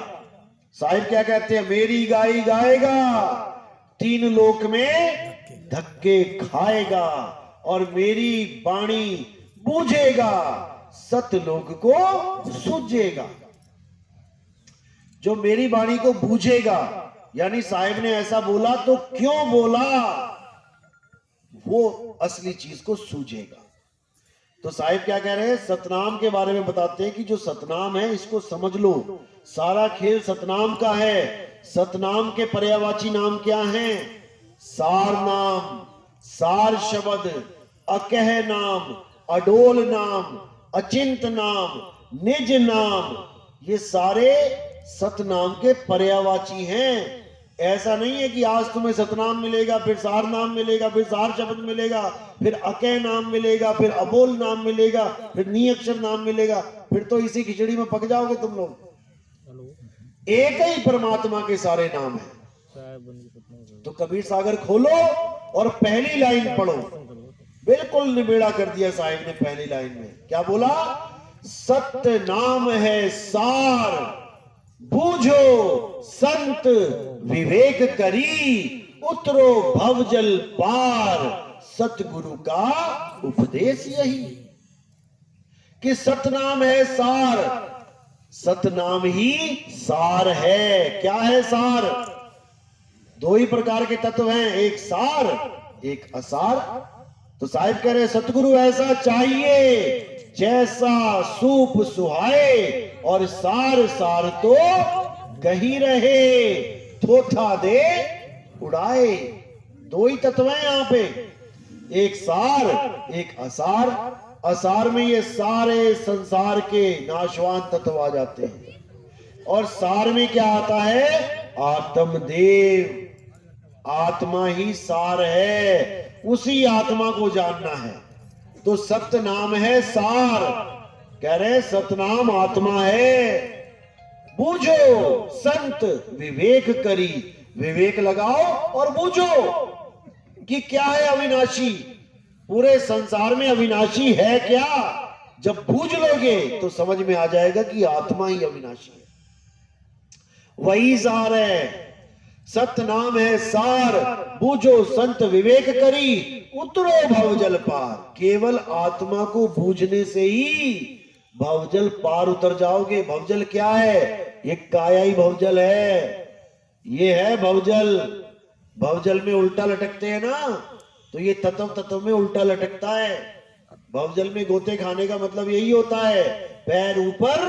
साहिब क्या कहते हैं? मेरी गाई गाएगा, 3 लोक में धक्के खाएगा, और मेरी वाणी बूझेगा, सतलोक को सूझेगा। जो मेरी वाणी को बूझेगा, यानी साहिब ने ऐसा बोला तो क्यों बोला, वो असली चीज को सूझेगा। तो साहिब क्या कह रहे हैं? सतनाम के बारे में बताते हैं कि जो सतनाम है इसको समझ लो, सारा खेल सतनाम का है। सतनाम के पर्यायवाची नाम क्या हैं? सार नाम, सार शब्द, अकह नाम, अडोल नाम, अचिंत नाम, निज नाम, ये सारे सतनाम के पर्यायवाची हैं। ऐसा नहीं है कि आज तुम्हें सतनाम मिलेगा, फिर सार नाम मिलेगा, फिर सार शब्द मिलेगा, फिर अकह नाम मिलेगा, फिर अबोल नाम मिलेगा, फिर नी अक्षर नाम मिलेगा, फिर तो इसी खिचड़ी में पक जाओगे तुम लोग। एक ही परमात्मा के सारे नाम हैं। तो कबीर सागर खोलो और पहली लाइन पढ़ो। बिल्कुल निबेड़ा कर दिया साहिब ने पहली लाइन में। क्या बोला? सत्य नाम है सार, बूझो संत विवेक करी, उतरो भवजल पार, सतगुरु का उपदेश यही। कि सतनाम है सार, सतनाम ही सार है। क्या है सार? 2 ही प्रकार के तत्व हैं, एक सार, एक असार। तो साहिब कह रहे सतगुरु ऐसा चाहिए जैसा सूप सुहाए, और सार सार तो कहीं रहे, थोथा दे उड़ाए। 2 ही तत्व हैं यहां पे, एक सार, एक असार। असार में ये सारे संसार के नाशवान तत्व आ जाते हैं, और सार में क्या आता है? आत्मदेव। आत्मा ही सार है, उसी आत्मा को जानना है। तो सत्य नाम है सार। कह रहे सतनाम आत्मा है। बूझो संत विवेक करी, विवेक लगाओ और बूझो कि क्या है अविनाशी। पूरे संसार में अविनाशी है क्या? जब बूझ लोगे तो समझ में आ जाएगा कि आत्मा ही अविनाशी है, वही सार है। सत्य नाम है सार, बूझो संत विवेक करी, उतरो भवजल पार। केवल आत्मा को बूझने से ही भवजल पार उतर जाओगे। भवजल क्या है? ये काया ही भवजल है, ये है भवजल। भवजल में उल्टा लटकते हैं ना, तो ये तत्व तत्व में उल्टा लटकता है। भवजल में गोते खाने का मतलब यही होता है, पैर ऊपर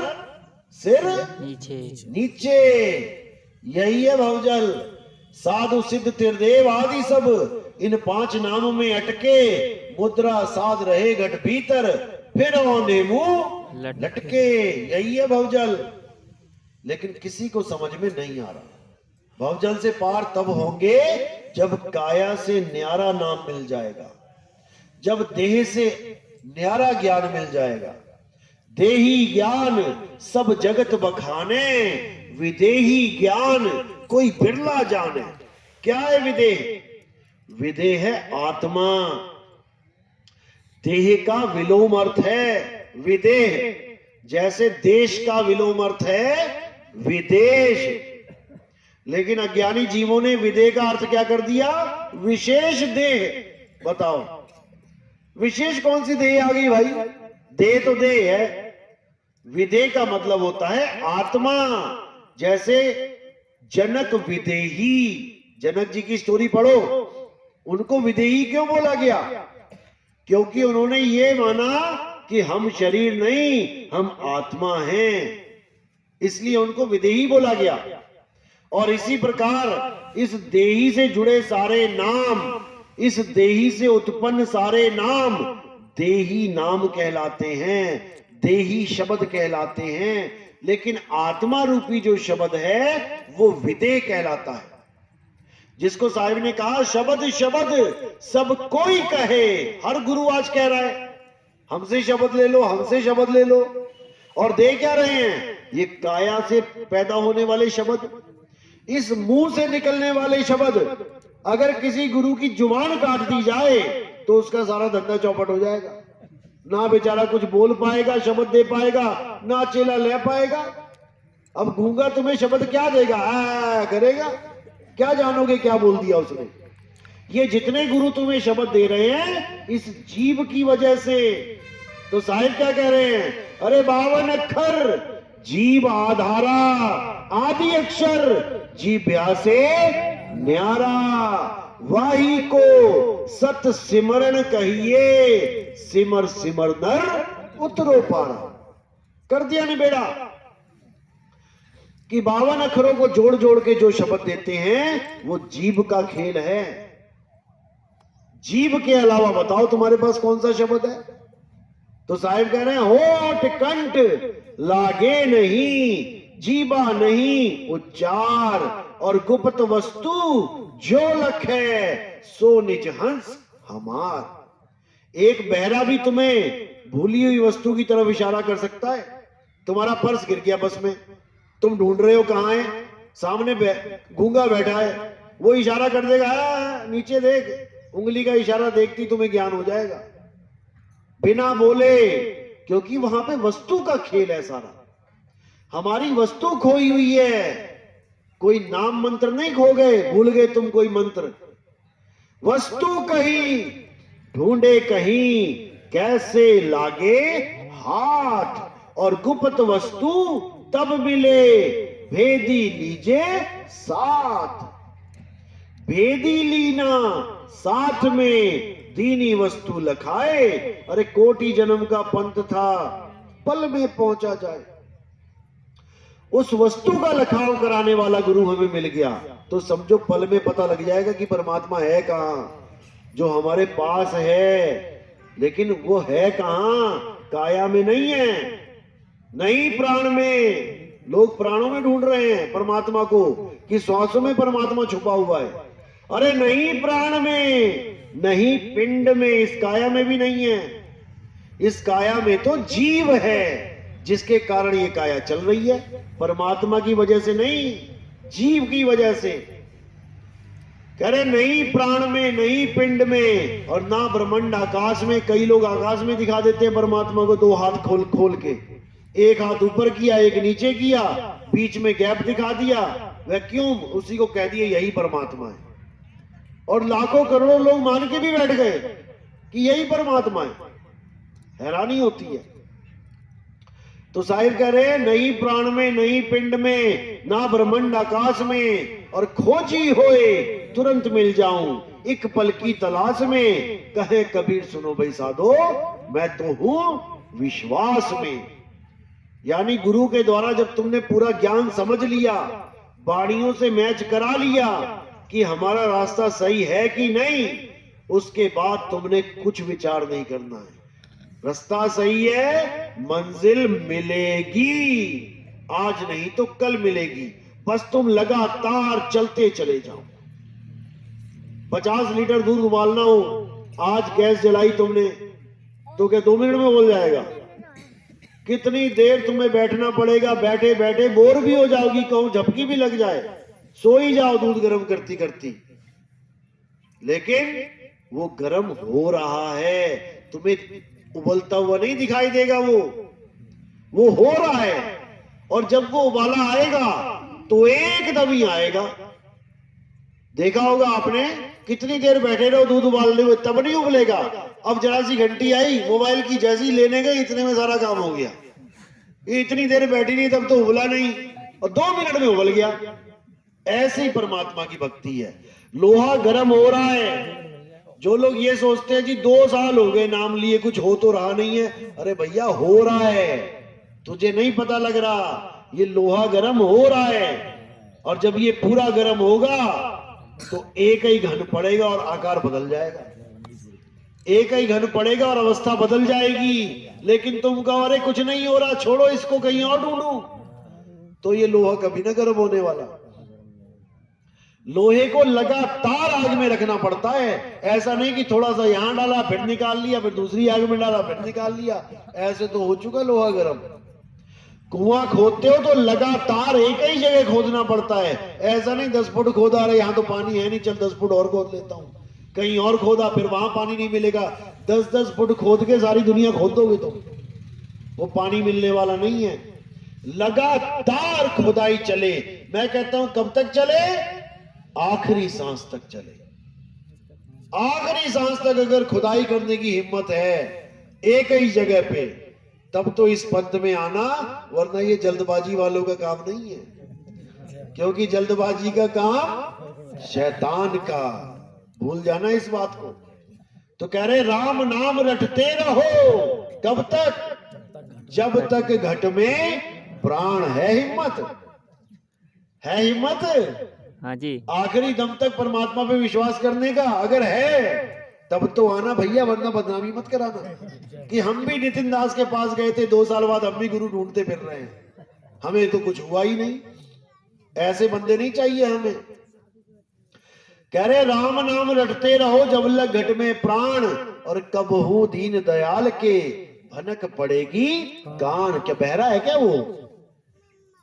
सिर नीचे, यही है भवजल। साधु सिद्ध त्रिदेव आदि सब इन 5 नामों में अटके, मुद्रा साध रहे घट भीतर, फिर औने मुंह लटके, यही है भवजल। लेकिन किसी को समझ में नहीं आ रहा। भवजल से पार तब होंगे जब काया से न्यारा नाम मिल जाएगा, जब देह से न्यारा ज्ञान मिल जाएगा। देही ज्ञान सब जगत बखाने, विदेही ज्ञान कोई बिरला जाने। क्या है विदेह? विदेह है आत्मा। देह का विलोम अर्थ है विदेह, जैसे देश का विलोम अर्थ है विदेश। लेकिन अज्ञानी जीवों ने विदेह का अर्थ क्या कर दिया? विशेष देह। बताओ विशेष कौन सी देह आ गई भाई? देह तो देह है, विदेह का मतलब होता है आत्मा। जैसे जनक विदेही, जनक जी की स्टोरी पढ़ो, उनको विदेही क्यों बोला गया? क्योंकि उन्होंने ये माना कि हम शरीर नहीं, हम आत्मा हैं, इसलिए उनको विदेही बोला गया। और इसी प्रकार इस देही से जुड़े सारे नाम, इस देही से उत्पन्न सारे नाम देही नाम कहलाते हैं, देही शब्द कहलाते हैं। लेकिन आत्मा रूपी जो शब्द है वो विदेह कहलाता है। जिसको साहिब ने कहा शब्द शब्द सब कोई कहे, हर गुरु आज कह रहा है हमसे शब्द ले लो, हमसे शब्द ले लो। और दे क्या रहे हैं? ये काया से पैदा होने वाले शब्द, इस मुंह से निकलने वाले शब्द। अगर किसी गुरु की जुबान काट दी जाए तो उसका सारा धंधा चौपट हो जाएगा। ना बेचारा कुछ बोल पाएगा, शब्द दे पाएगा, ना चेला ले पाएगा। अब गूंगा तुम्हें शब्द क्या देगा? करेगा क्या? जानोगे क्या बोल दिया उसने? ये जितने गुरु तुम्हें शब्द दे रहे हैं इस जीव की वजह से। तो साहिब क्या कह रहे हैं? अरे 52 अक्षर जीव आधारा, आदि अक्षर जीव्या से न्यारा, वाही को सत सिमरन कहिए, सिमर सिमर नर उतरो पारा। कर दिया ने बेड़ा कि 52 अक्षरों को जोड़ जोड़ के जो शब्द देते हैं वो जीव का खेल है। जीव के अलावा बताओ तुम्हारे पास कौन सा शब्द है? तो साहिब कह रहे हैं होठ कंठ लागे नहीं, जीवा नहीं उच्चार, और गुप्त वस्तु जो लखे सो निज हंस हमार। एक बहरा भी तुम्हें भूली हुई वस्तु की तरफ इशारा कर सकता है। तुम्हारा पर्स गिर गया बस में, तुम ढूंढ रहे हो कहां है, सामने गूंगा बैठा है, वो इशारा कर देगा नीचे देख, उंगली का इशारा देखती तुम्हें ज्ञान हो जाएगा बिना बोले, क्योंकि वहां पे वस्तु का खेल है सारा। हमारी वस्तु खोई हुई है, कोई नाम मंत्र नहीं खो गए, भूल गए तुम कोई मंत्र। वस्तु कहीं ढूंढे कहीं, कैसे लागे हाथ, और गुप्त वस्तु तब मिले, भेदी लीजे साथ। भेदी लीना साथ में, दीनी वस्तु लखाए। अरे कोटि जन्म का पंथ था, पल में पहुंचा जाए। उस वस्तु का लखाव कराने वाला गुरु हमें मिल गया तो समझो पल में पता लग जाएगा कि परमात्मा है कहां, जो हमारे पास है। लेकिन वो है कहां? काया में नहीं है, नहीं प्राण में। लोग प्राणों में ढूंढ रहे हैं परमात्मा को कि श्वासों में परमात्मा छुपा हुआ है। अरे नहीं प्राण में, नहीं पिंड में, इस काया में भी नहीं है। इस काया में तो जीव है जिसके कारण ये काया चल रही है, परमात्मा की वजह से नहीं, जीव की वजह से। कह रहे नहीं प्राण में, नहीं पिंड में, और ना ब्रह्मांड आकाश में। कई लोग आकाश में दिखा देते हैं परमात्मा को, दो हाथ खोल खोल के, एक हाथ ऊपर किया एक नीचे किया, बीच में गैप दिखा दिया, वैक्यूम, उसी को कह दिया यही परमात्मा है। और लाखों करोड़ों लोग मान के भी बैठ गए कि यही परमात्मा है। हैरानी होती है। तो साहिब कह रहे हैं नहीं प्राण में, नहीं पिंड में, ना ब्रह्मांड आकाश में, और खोजी होए तुरंत मिल जाऊं एक पल की तलाश में। कहे कबीर सुनो भाई साधो, मैं तो हूं विश्वास में। यानी गुरु के द्वारा जब तुमने पूरा ज्ञान समझ लिया, वाणियों से मैच करा लिया कि हमारा रास्ता सही है कि नहीं, उसके बाद तुमने कुछ विचार नहीं करना है। रास्ता सही है, मंजिल मिलेगी, आज नहीं तो कल मिलेगी। बस तुम लगातार चलते चले जाओ। 50 लीटर दूध उबालना हो, आज गैस जलाई तुमने तो क्या 2 मिनट में उबल जाएगा? कितनी देर तुम्हें बैठना पड़ेगा, बैठे बैठे बोर भी हो जाओगी, कहूं झपकी भी लग जाए, सो ही जाओ दूध गर्म करती करती। लेकिन वो गर्म हो रहा है, तुम्हें उबलता हुआ नहीं दिखाई देगा, वो हो रहा है। और जब वो उबाला आएगा तो एकदम ही आएगा। देखा होगा आपने, कितनी देर बैठे रहो दूध उबालने हुए तब नहीं उबलेगा। अब जरा सी घंटी आई मोबाइल की, जैसी लेने गए इतने में सारा काम हो गया। ये इतनी देर बैठी नहीं तब तो उबला नहीं, और 2 मिनट में उबल गया। ऐसे ही परमात्मा की भक्ति है। लोहा गर्म हो रहा है। जो लोग ये सोचते हैं जी 2 साल हो गए नाम लिए कुछ हो तो रहा नहीं है, अरे भैया हो रहा है, तुझे नहीं पता लग रहा। ये लोहा गर्म हो रहा है, और जब ये पूरा गर्म होगा तो एक ही घन पड़ेगा और आकार बदल जाएगा, एक ही घन पड़ेगा और अवस्था बदल जाएगी। लेकिन तुम कहो अरे कुछ नहीं हो रहा, छोड़ो इसको कहीं और ढूंढूं, तो ये लोहा कभी ना गर्म होने वाला। लोहे को लगातार आग में रखना पड़ता है। ऐसा नहीं कि थोड़ा सा यहां डाला फिर निकाल लिया, फिर दूसरी आग में डाला फिर निकाल लिया, ऐसे तो हो चुका लोहा गर्म। कुआं खोदते हो तो लगातार एक ही जगह खोदना पड़ता है। ऐसा नहीं 10 फुट खोदा, रहे यहां तो पानी है नहीं, चल 10 फुट और खोद लेता हूं, कहीं और खोदा फिर वहां पानी नहीं मिलेगा। 10-10 फुट खोद के सारी दुनिया खोद दोगे तो वो पानी मिलने वाला नहीं है। लगातार खुदाई चले। मैं कहता हूं कब तक चले? आखिरी सांस तक चले। आखिरी सांस तक अगर खुदाई करने की हिम्मत है एक ही जगह पे, तब तो इस पंथ में आना, वरना ये जल्दबाजी वालों का काम नहीं है। क्योंकि जल्दबाजी का काम शैतान का, भूल जाना इस बात को। तो कह रहे राम नाम रटते रहो, कब तक? जब तक घट में प्राण है। हिम्मत है, हिम्मत हाँ जी, आखिरी दम तक परमात्मा पे विश्वास करने का अगर है तब तो आना भैया, वरना बदनामी मत कराना कि हम भी नितिन दास के पास गए थे, 2 साल बाद हम भी गुरु ढूंढते फिर रहे हैं, हमें तो कुछ हुआ ही नहीं। ऐसे बंदे नहीं चाहिए हमें। कह रहे राम नाम रटते रहो जब लग घट में प्राण, और कब हो दीन दयाल के भनक पड़ेगी कान। क्या बहरा है क्या वो?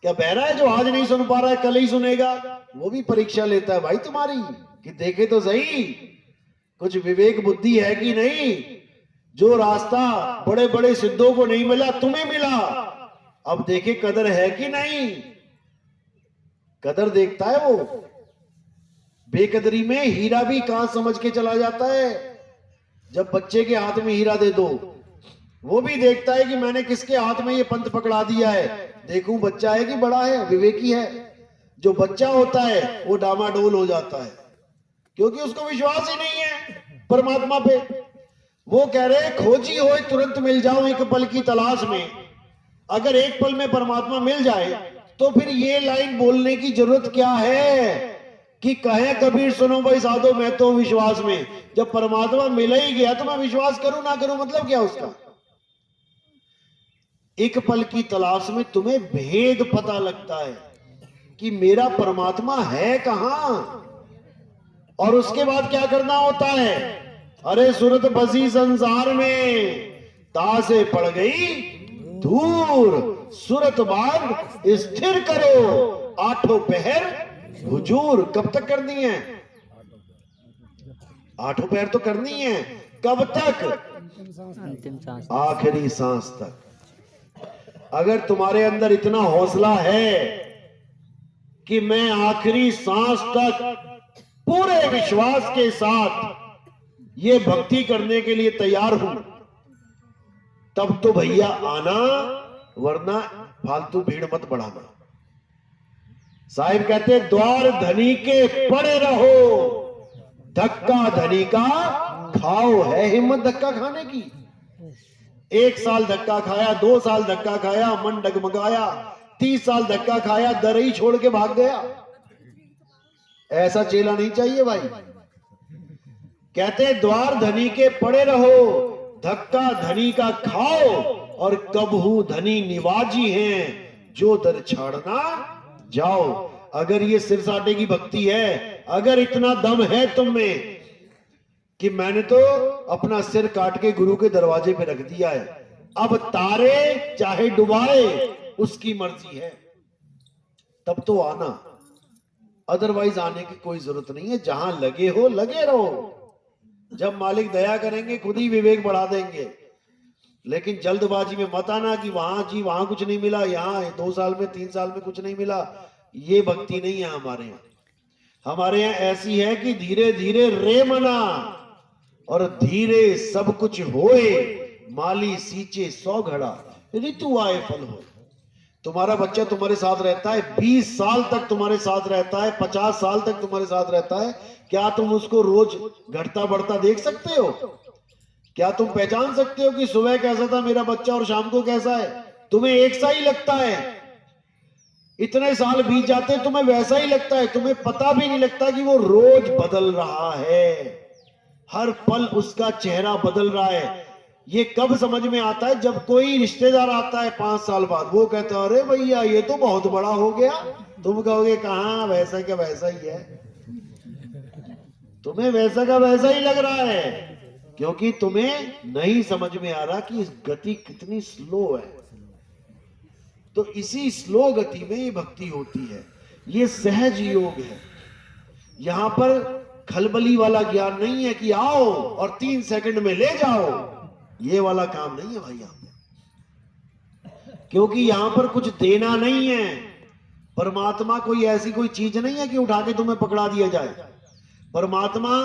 क्या बहरा है जो आज नहीं सुन पा रहा है कल ही सुनेगा? वो भी परीक्षा लेता है भाई तुम्हारी, कि देखे तो सही कुछ विवेक बुद्धि है कि नहीं। जो रास्ता बड़े बड़े सिद्धों को नहीं मिला तुम्हें मिला, अब देखे कदर है कि नहीं। कदर देखता है वो। बेकदरी में हीरा भी कहां समझ के चला जाता है। जब बच्चे के हाथ में हीरा दे दो, वो भी देखता है कि मैंने किसके हाथ में ये पंथ पकड़ा दिया है, देखूं बच्चा है कि बड़ा है, विवेकी है। जो बच्चा होता है वो डामाडोल हो जाता है, क्योंकि उसको विश्वास ही नहीं है परमात्मा पे। वो कह रहे खोजी हो तुरंत मिल जाओ एक पल की तलाश में। अगर एक पल में परमात्मा मिल जाए तो फिर ये लाइन बोलने की जरूरत क्या है कि कहे कबीर सुनो भाई साधो मैं तो विश्वास में। जब परमात्मा मिल ही गया तो मैं विश्वास करूं ना करूं मतलब क्या उसका? एक पल की तलाश में तुम्हें भेद पता लगता है कि मेरा परमात्मा है कहां। और उसके बाद क्या करना होता है? अरे सूरत बसी संसार में, ता से पड़ गई दूर, सूरत बाग स्थिर करो, 8 पहर हुजूर। कब तक करनी है? 8 पहर तो करनी है। कब तक? अंतिम सांस, आखिरी सांस तक। अगर तुम्हारे अंदर इतना हौसला है कि मैं आखिरी सांस तक पूरे विश्वास के साथ ये भक्ति करने के लिए तैयार हूं, तब तो भैया आना, वरना फालतू भीड़ मत बढ़ाना। साहिब कहते द्वार धनी के पड़े रहो, धक्का धनी का खाओ। है हिम्मत धक्का खाने की? 1 साल धक्का खाया, 2 साल धक्का खाया, मन डगमगाया, 30 साल धक्का खाया, दर ही छोड़ के भाग गया। ऐसा चेला नहीं चाहिए भाई। कहते द्वार धनी के पड़े रहो, धक्का धनी का खाओ, और कबहू धनी निवाजी हैं, जो दर छाड़ना जाओ। अगर ये सिरसाटे की भक्ति है, अगर इतना दम है तुम में कि मैंने तो अपना सिर काट के गुरु के दरवाजे पे रख दिया है, अब तारे चाहे डुबाए उसकी मर्जी है, तब तो आना, अदरवाइज आने की कोई जरूरत नहीं है। जहां लगे हो लगे रहो, जब मालिक दया करेंगे खुद ही विवेक बढ़ा देंगे। लेकिन जल्दबाजी में मत आना कि वहां कुछ नहीं मिला, यहाँ 2 साल में 3 साल में कुछ नहीं मिला। ये भक्ति नहीं है हमारे यहाँ। हमारे यहाँ ऐसी है कि धीरे धीरे रे मना और धीरे सब कुछ होए, माली सींचे 100 घड़ा, ऋतु आए फल हो। तुम्हारा बच्चा तुम्हारे साथ रहता है, 20 साल तक तुम्हारे साथ रहता है, 50 साल तक तुम्हारे साथ रहता है, क्या तुम उसको रोज घटता बढ़ता देख सकते हो? क्या तुम पहचान सकते हो कि सुबह कैसा था मेरा बच्चा और शाम को कैसा है? तुम्हें एक सा ही लगता है। इतने साल बीत जाते तुम्हें वैसा ही लगता है, तुम्हें पता भी नहीं लगता कि वो रोज बदल रहा है, हर पल उसका चेहरा बदल रहा है। ये कब समझ में आता है? जब कोई रिश्तेदार आता है 5 साल बाद, वो कहता है अरे भैया ये तो बहुत बड़ा हो गया। तुम कहोगे कहां, वैसा क्या वैसा ही है। तुम्हें वैसा का वैसा ही लग रहा है, क्योंकि तुम्हें नहीं समझ में आ रहा कि इस गति कितनी स्लो है। तो इसी स्लो गति में ये भक्ति होती है, ये सहज योग है। यहां पर खलबली वाला ज्ञान नहीं है कि आओ और 3 सेकंड में ले जाओ, ये वाला काम नहीं है भाई यहां पर। क्योंकि यहां पर कुछ देना नहीं है। परमात्मा कोई ऐसी कोई चीज नहीं है कि उठा के तुम्हें पकड़ा दिया जाए। परमात्मा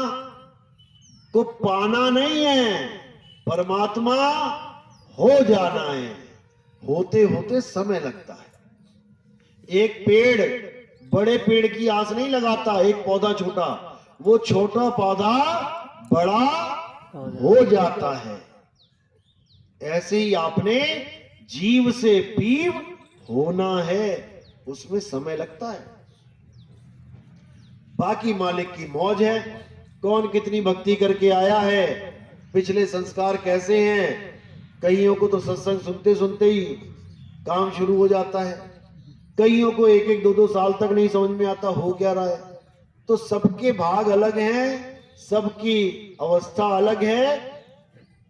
को पाना नहीं है, परमात्मा हो जाना है। होते होते समय लगता है। एक पेड़ बड़े पेड़ की आस नहीं लगाता, एक पौधा छोटा, वो छोटा पौधा बड़ा हो जाता है। ऐसे ही आपने जीव से पीव होना है, उसमें समय लगता है। बाकी मालिक की मौज है, कौन कितनी भक्ति करके आया है, पिछले संस्कार कैसे हैं। कईयों को तो सत्संग सुनते सुनते ही काम शुरू हो जाता है, कईयों को 1-1, 2-2 साल तक नहीं समझ में आता हो क्या रहा है। तो सबके भाग अलग हैं, सबकी अवस्था अलग है।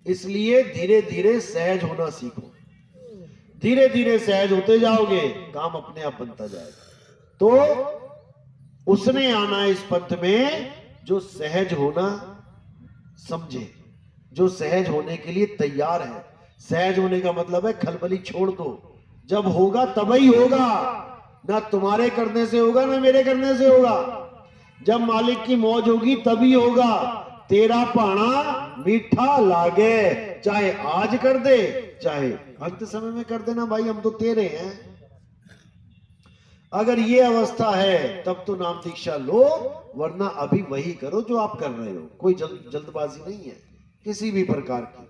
इसलिए धीरे धीरे सहज होना सीखो। धीरे धीरे सहज होते जाओगे, काम अपने आप बनता जाएगा। तो उसने आना है इस पंथ में जो सहज होना समझे, जो सहज होने के लिए तैयार है। सहज होने का मतलब है खलबली छोड़ दो, जब होगा तब ही होगा, ना तुम्हारे करने से होगा ना मेरे करने से होगा। जब मालिक की मौज होगी तभी होगा। तेरा पाना मीठा लागे, चाहे आज कर दे चाहे अंत समय में कर देना, भाई हम तो तेरे हैं। अगर ये अवस्था है तब तो नाम दीक्षा लो, वरना अभी वही करो जो आप कर रहे हो। कोई जल्दबाजी नहीं है किसी भी प्रकार की।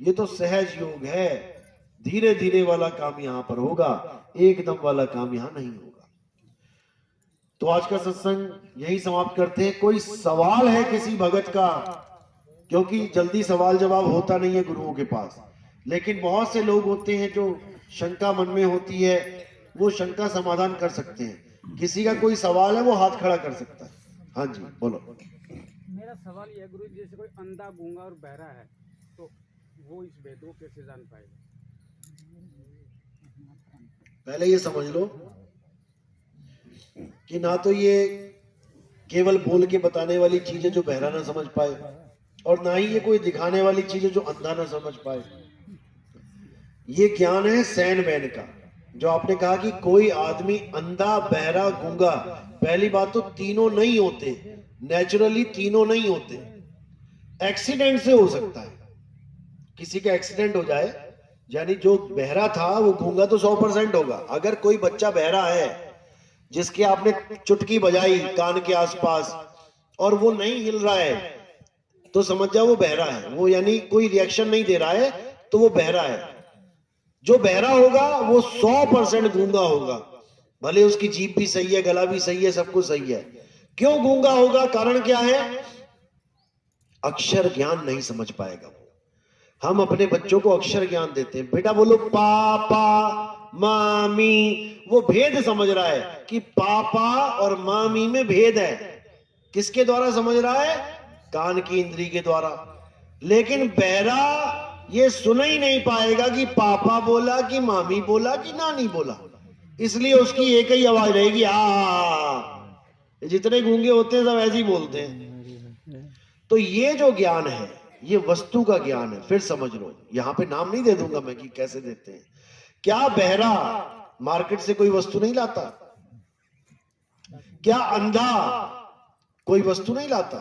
ये तो सहज योग है। धीरे धीरे वाला काम यहां पर होगा, एकदम वाला काम यहां नहीं होगा। तो आज का सत्संग यही समाप्त करते हैं। कोई सवाल है किसी भगत का? क्योंकि जल्दी सवाल जवाब होता नहीं है गुरुओं के पास, लेकिन बहुत से लोग होते हैं जो शंका मन में होती है, वो शंका समाधान कर सकते हैं। किसी का कोई सवाल है वो हाथ खड़ा कर सकता है। हाँ जी बोलो। मेरा सवाल यह गुरु, जैसे कोई अंधा गूंगा और बहरा है तो वो इस भेद को कैसे जान पाएगा? पहले ये समझ लो कि ना तो ये केवल बोल के बताने वाली चीज है जो बहरा ना समझ पाए, और ना ही ये कोई दिखाने वाली चीज है जो अंधा ना समझ पाए। ये ज्ञान है सैन बैन का। जो आपने कहा कि कोई आदमी अंधा बहरा गूंगा, पहली बात तो तीनों नहीं होते, नेचुरली तीनों नहीं होते। एक्सीडेंट से हो सकता है, किसी का एक्सीडेंट हो जाए, यानी जो बहरा था वो गूंगा तो 100% होगा। अगर कोई बच्चा बहरा है जिसके आपने चुटकी बजाई कान के आसपास और वो नहीं हिल रहा है, तो समझ जाओ वो बहरा है। वो यानी कोई रिएक्शन नहीं दे रहा है तो वो बहरा है। जो बहरा होगा वो 100% गूंगा होगा, भले उसकी जीभ भी सही है, गला भी सही है, सब कुछ सही है। क्यों गूंगा होगा? कारण क्या है? अक्षर ज्ञान नहीं समझ पाएगा। हम अपने बच्चों को अक्षर ज्ञान देते हैं, बेटा बोलो पापा मामी, वो भेद समझ रहा है कि पापा और मामी में भेद है। किसके द्वारा समझ रहा है? कान की इंद्री के द्वारा। लेकिन बहरा ये सुन ही नहीं पाएगा कि पापा बोला कि मामी बोला कि नानी बोला, इसलिए उसकी एक ही आवाज रहेगी आ। जितने गूंगे होते हैं सब ऐसे ही बोलते हैं। तो ये जो ज्ञान है ये वस्तु का ज्ञान है। फिर समझ लो, यहां पे नाम नहीं दे दूंगा मैं कि कैसे देते हैं। क्या बहरा मार्केट से कोई वस्तु नहीं लाता? क्या अंधा कोई वस्तु नहीं लाता?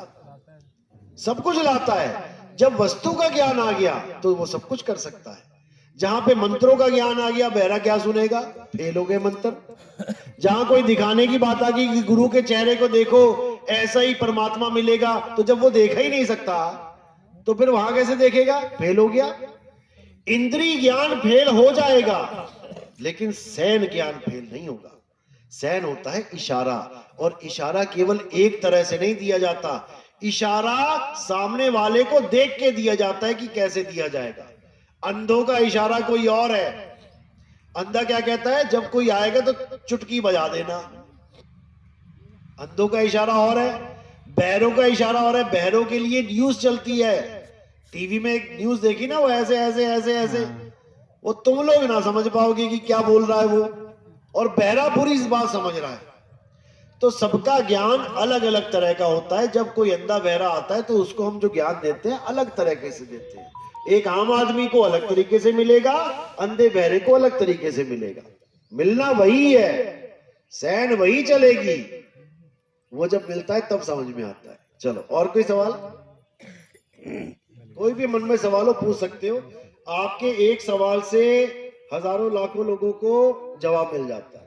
सब कुछ लाता है। जब वस्तु का ज्ञान आ गया तो वो सब कुछ कर सकता है। जहां पे मंत्रों का ज्ञान आ गया, बहरा क्या सुनेगा? फेल हो गए मंत्र। जहां कोई दिखाने की बात आ गई कि गुरु के चेहरे को देखो ऐसा ही परमात्मा मिलेगा, तो जब वो देखा ही नहीं सकता तो फिर वहां कैसे देखेगा? फेल हो गया। इंद्रिय ज्ञान फेल हो जाएगा, लेकिन सैन ज्ञान फेल नहीं होगा। सैन होता है इशारा, और इशारा केवल एक तरह से नहीं दिया जाता। इशारा सामने वाले को देख के दिया जाता है कि कैसे दिया जाएगा। अंधों का इशारा कोई और है। अंधा क्या कहता है? जब कोई आएगा तो चुटकी बजा देना। अंधों का इशारा और है, बहरों का इशारा और है। बहरों के लिए न्यूज चलती है, टीवी में एक न्यूज देखी ना, वो ऐसे ऐसे ऐसे ऐसे, वो तुम लोग ना समझ पाओगे कि क्या बोल रहा है वो, और बहरा पूरी इस बात समझ रहा है। तो सबका ज्ञान अलग अलग तरह का होता है। जब कोई अंधा बहरा आता है तो उसको हम जो ज्ञान देते हैं अलग तरीके से देते हैं। एक आम आदमी को अलग तरीके से मिलेगा, अंधे बहरे को अलग तरीके से मिलेगा। मिलना वही है, सैन वही चलेगी। वो जब मिलता है तब समझ में आता है। चलो, और कोई सवाल? कोई भी मन में सवाल हो पूछ सकते हो। आपके एक सवाल से हजारों लाखों लोगों को जवाब मिल जाता है।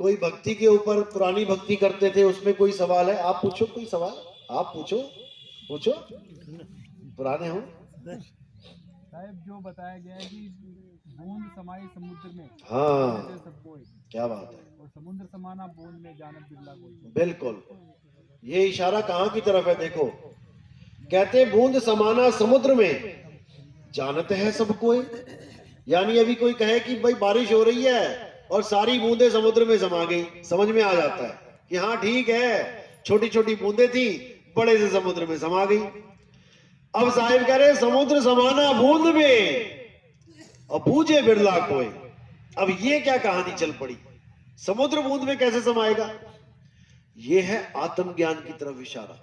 कोई भक्ति के ऊपर, पुरानी भक्ति करते थे, उसमें कोई सवाल है? आप पूछो, कोई सवाल आप पूछो, पूछो। पुराने हो साहब, जो बताया गया है कि बूंद समाई समुद्र में, हाँ, सबको क्या बात है। और समुद्र समाना बूंद में जानब बिरला कोई। बिल्कुल, ये इशारा कहां की तरफ है? देखो, कहते बूंद समाना समुद्र में जानते हैं सब कोई। यानी अभी कोई कहे कि भाई बारिश हो रही है और सारी बूंदें समुद्र में समा गई, समझ में आ जाता है कि हाँ ठीक है, छोटी छोटी बूंदें थी, बड़े से समुद्र में समा गई। अब साहिब कह रहे समुद्र समाना बूंद में और बूझे बिरला कोई। अब ये क्या कहानी चल पड़ी? समुद्र बूंद में कैसे समाएगा? ये है आत्मज्ञान की तरफ इशारा।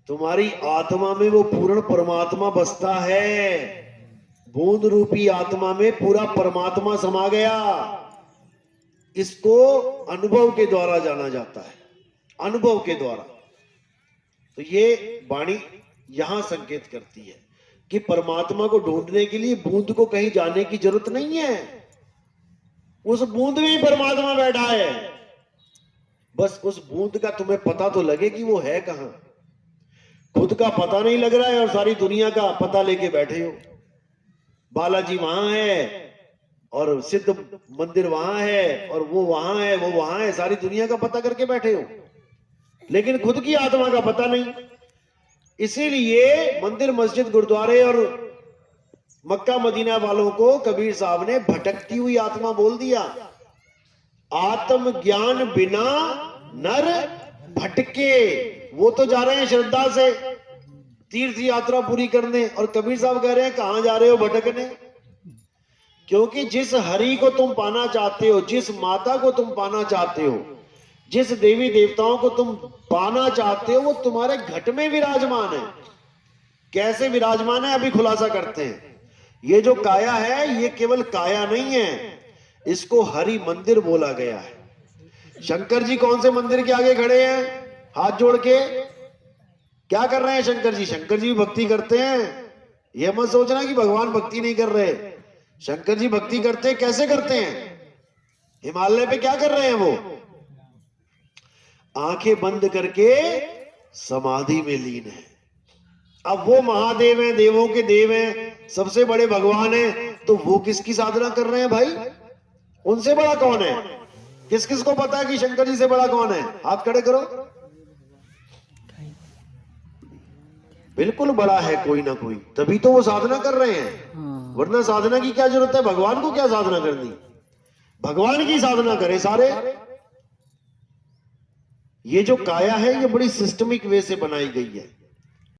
तुम्हारी आत्मा में वो पूर्ण परमात्मा बसता है। बूंद रूपी आत्मा में पूरा परमात्मा समा गया। इसको अनुभव के द्वारा जाना जाता है, अनुभव के द्वारा। तो ये वाणी यहां संकेत करती है कि परमात्मा को ढूंढने के लिए बूंद को कहीं जाने की जरूरत नहीं है। उस बूंद में ही परमात्मा बैठा है। बस उस बूंद का तुम्हें पता तो लगे कि वो है कहां। खुद का पता नहीं लग रहा है और सारी दुनिया का पता लेके बैठे हो। बालाजी वहां है और सिद्ध मंदिर वहां है और वो वहां है, वो वहां है, सारी दुनिया का पता करके बैठे हो, लेकिन खुद की आत्मा का पता नहीं। इसीलिए मंदिर, मस्जिद, गुरुद्वारे और मक्का मदीना वालों को कबीर साहब ने भटकती हुई आत्मा बोल दिया। आत्म ज्ञान बिना नर भटके। वो तो जा रहे हैं श्रद्धा से तीर्थ यात्रा पूरी करने, और कबीर साहब कह रहे हैं कहां जा रहे हो? भटकने। क्योंकि जिस हरि को तुम पाना चाहते हो, जिस माता को तुम पाना चाहते हो, जिस देवी देवताओं को तुम पाना चाहते हो, वो तुम्हारे घट में विराजमान है। कैसे विराजमान है अभी खुलासा करते हैं। ये जो काया है ये केवल काया नहीं है, इसको हरि मंदिर बोला गया है। शंकर जी कौन से मंदिर के आगे खड़े हैं हाथ जोड़ के? क्या कर रहे हैं शंकर जी? शंकर जी भक्ति करते हैं। ये मत सोचना कि भगवान भक्ति नहीं कर रहे। शंकर जी भक्ति करते हैं। कैसे करते हैं? हिमालय पे क्या कर रहे हैं वो? आंखें बंद करके समाधि में लीन है। अब वो महादेव हैं, देवों के देव हैं, सबसे बड़े भगवान हैं, तो वो किसकी साधना कर रहे हैं भाई? उनसे बड़ा कौन है? किस किस को पता है कि शंकर जी से बड़ा कौन है? हाथ खड़े करो। बिल्कुल बड़ा है कोई ना कोई, तभी तो वो साधना कर रहे हैं। वरना साधना की क्या जरूरत है? भगवान को क्या साधना करनी? भगवान की साधना करें सारे। ये जो काया है ये बड़ी सिस्टमिक वे से बनाई गई है।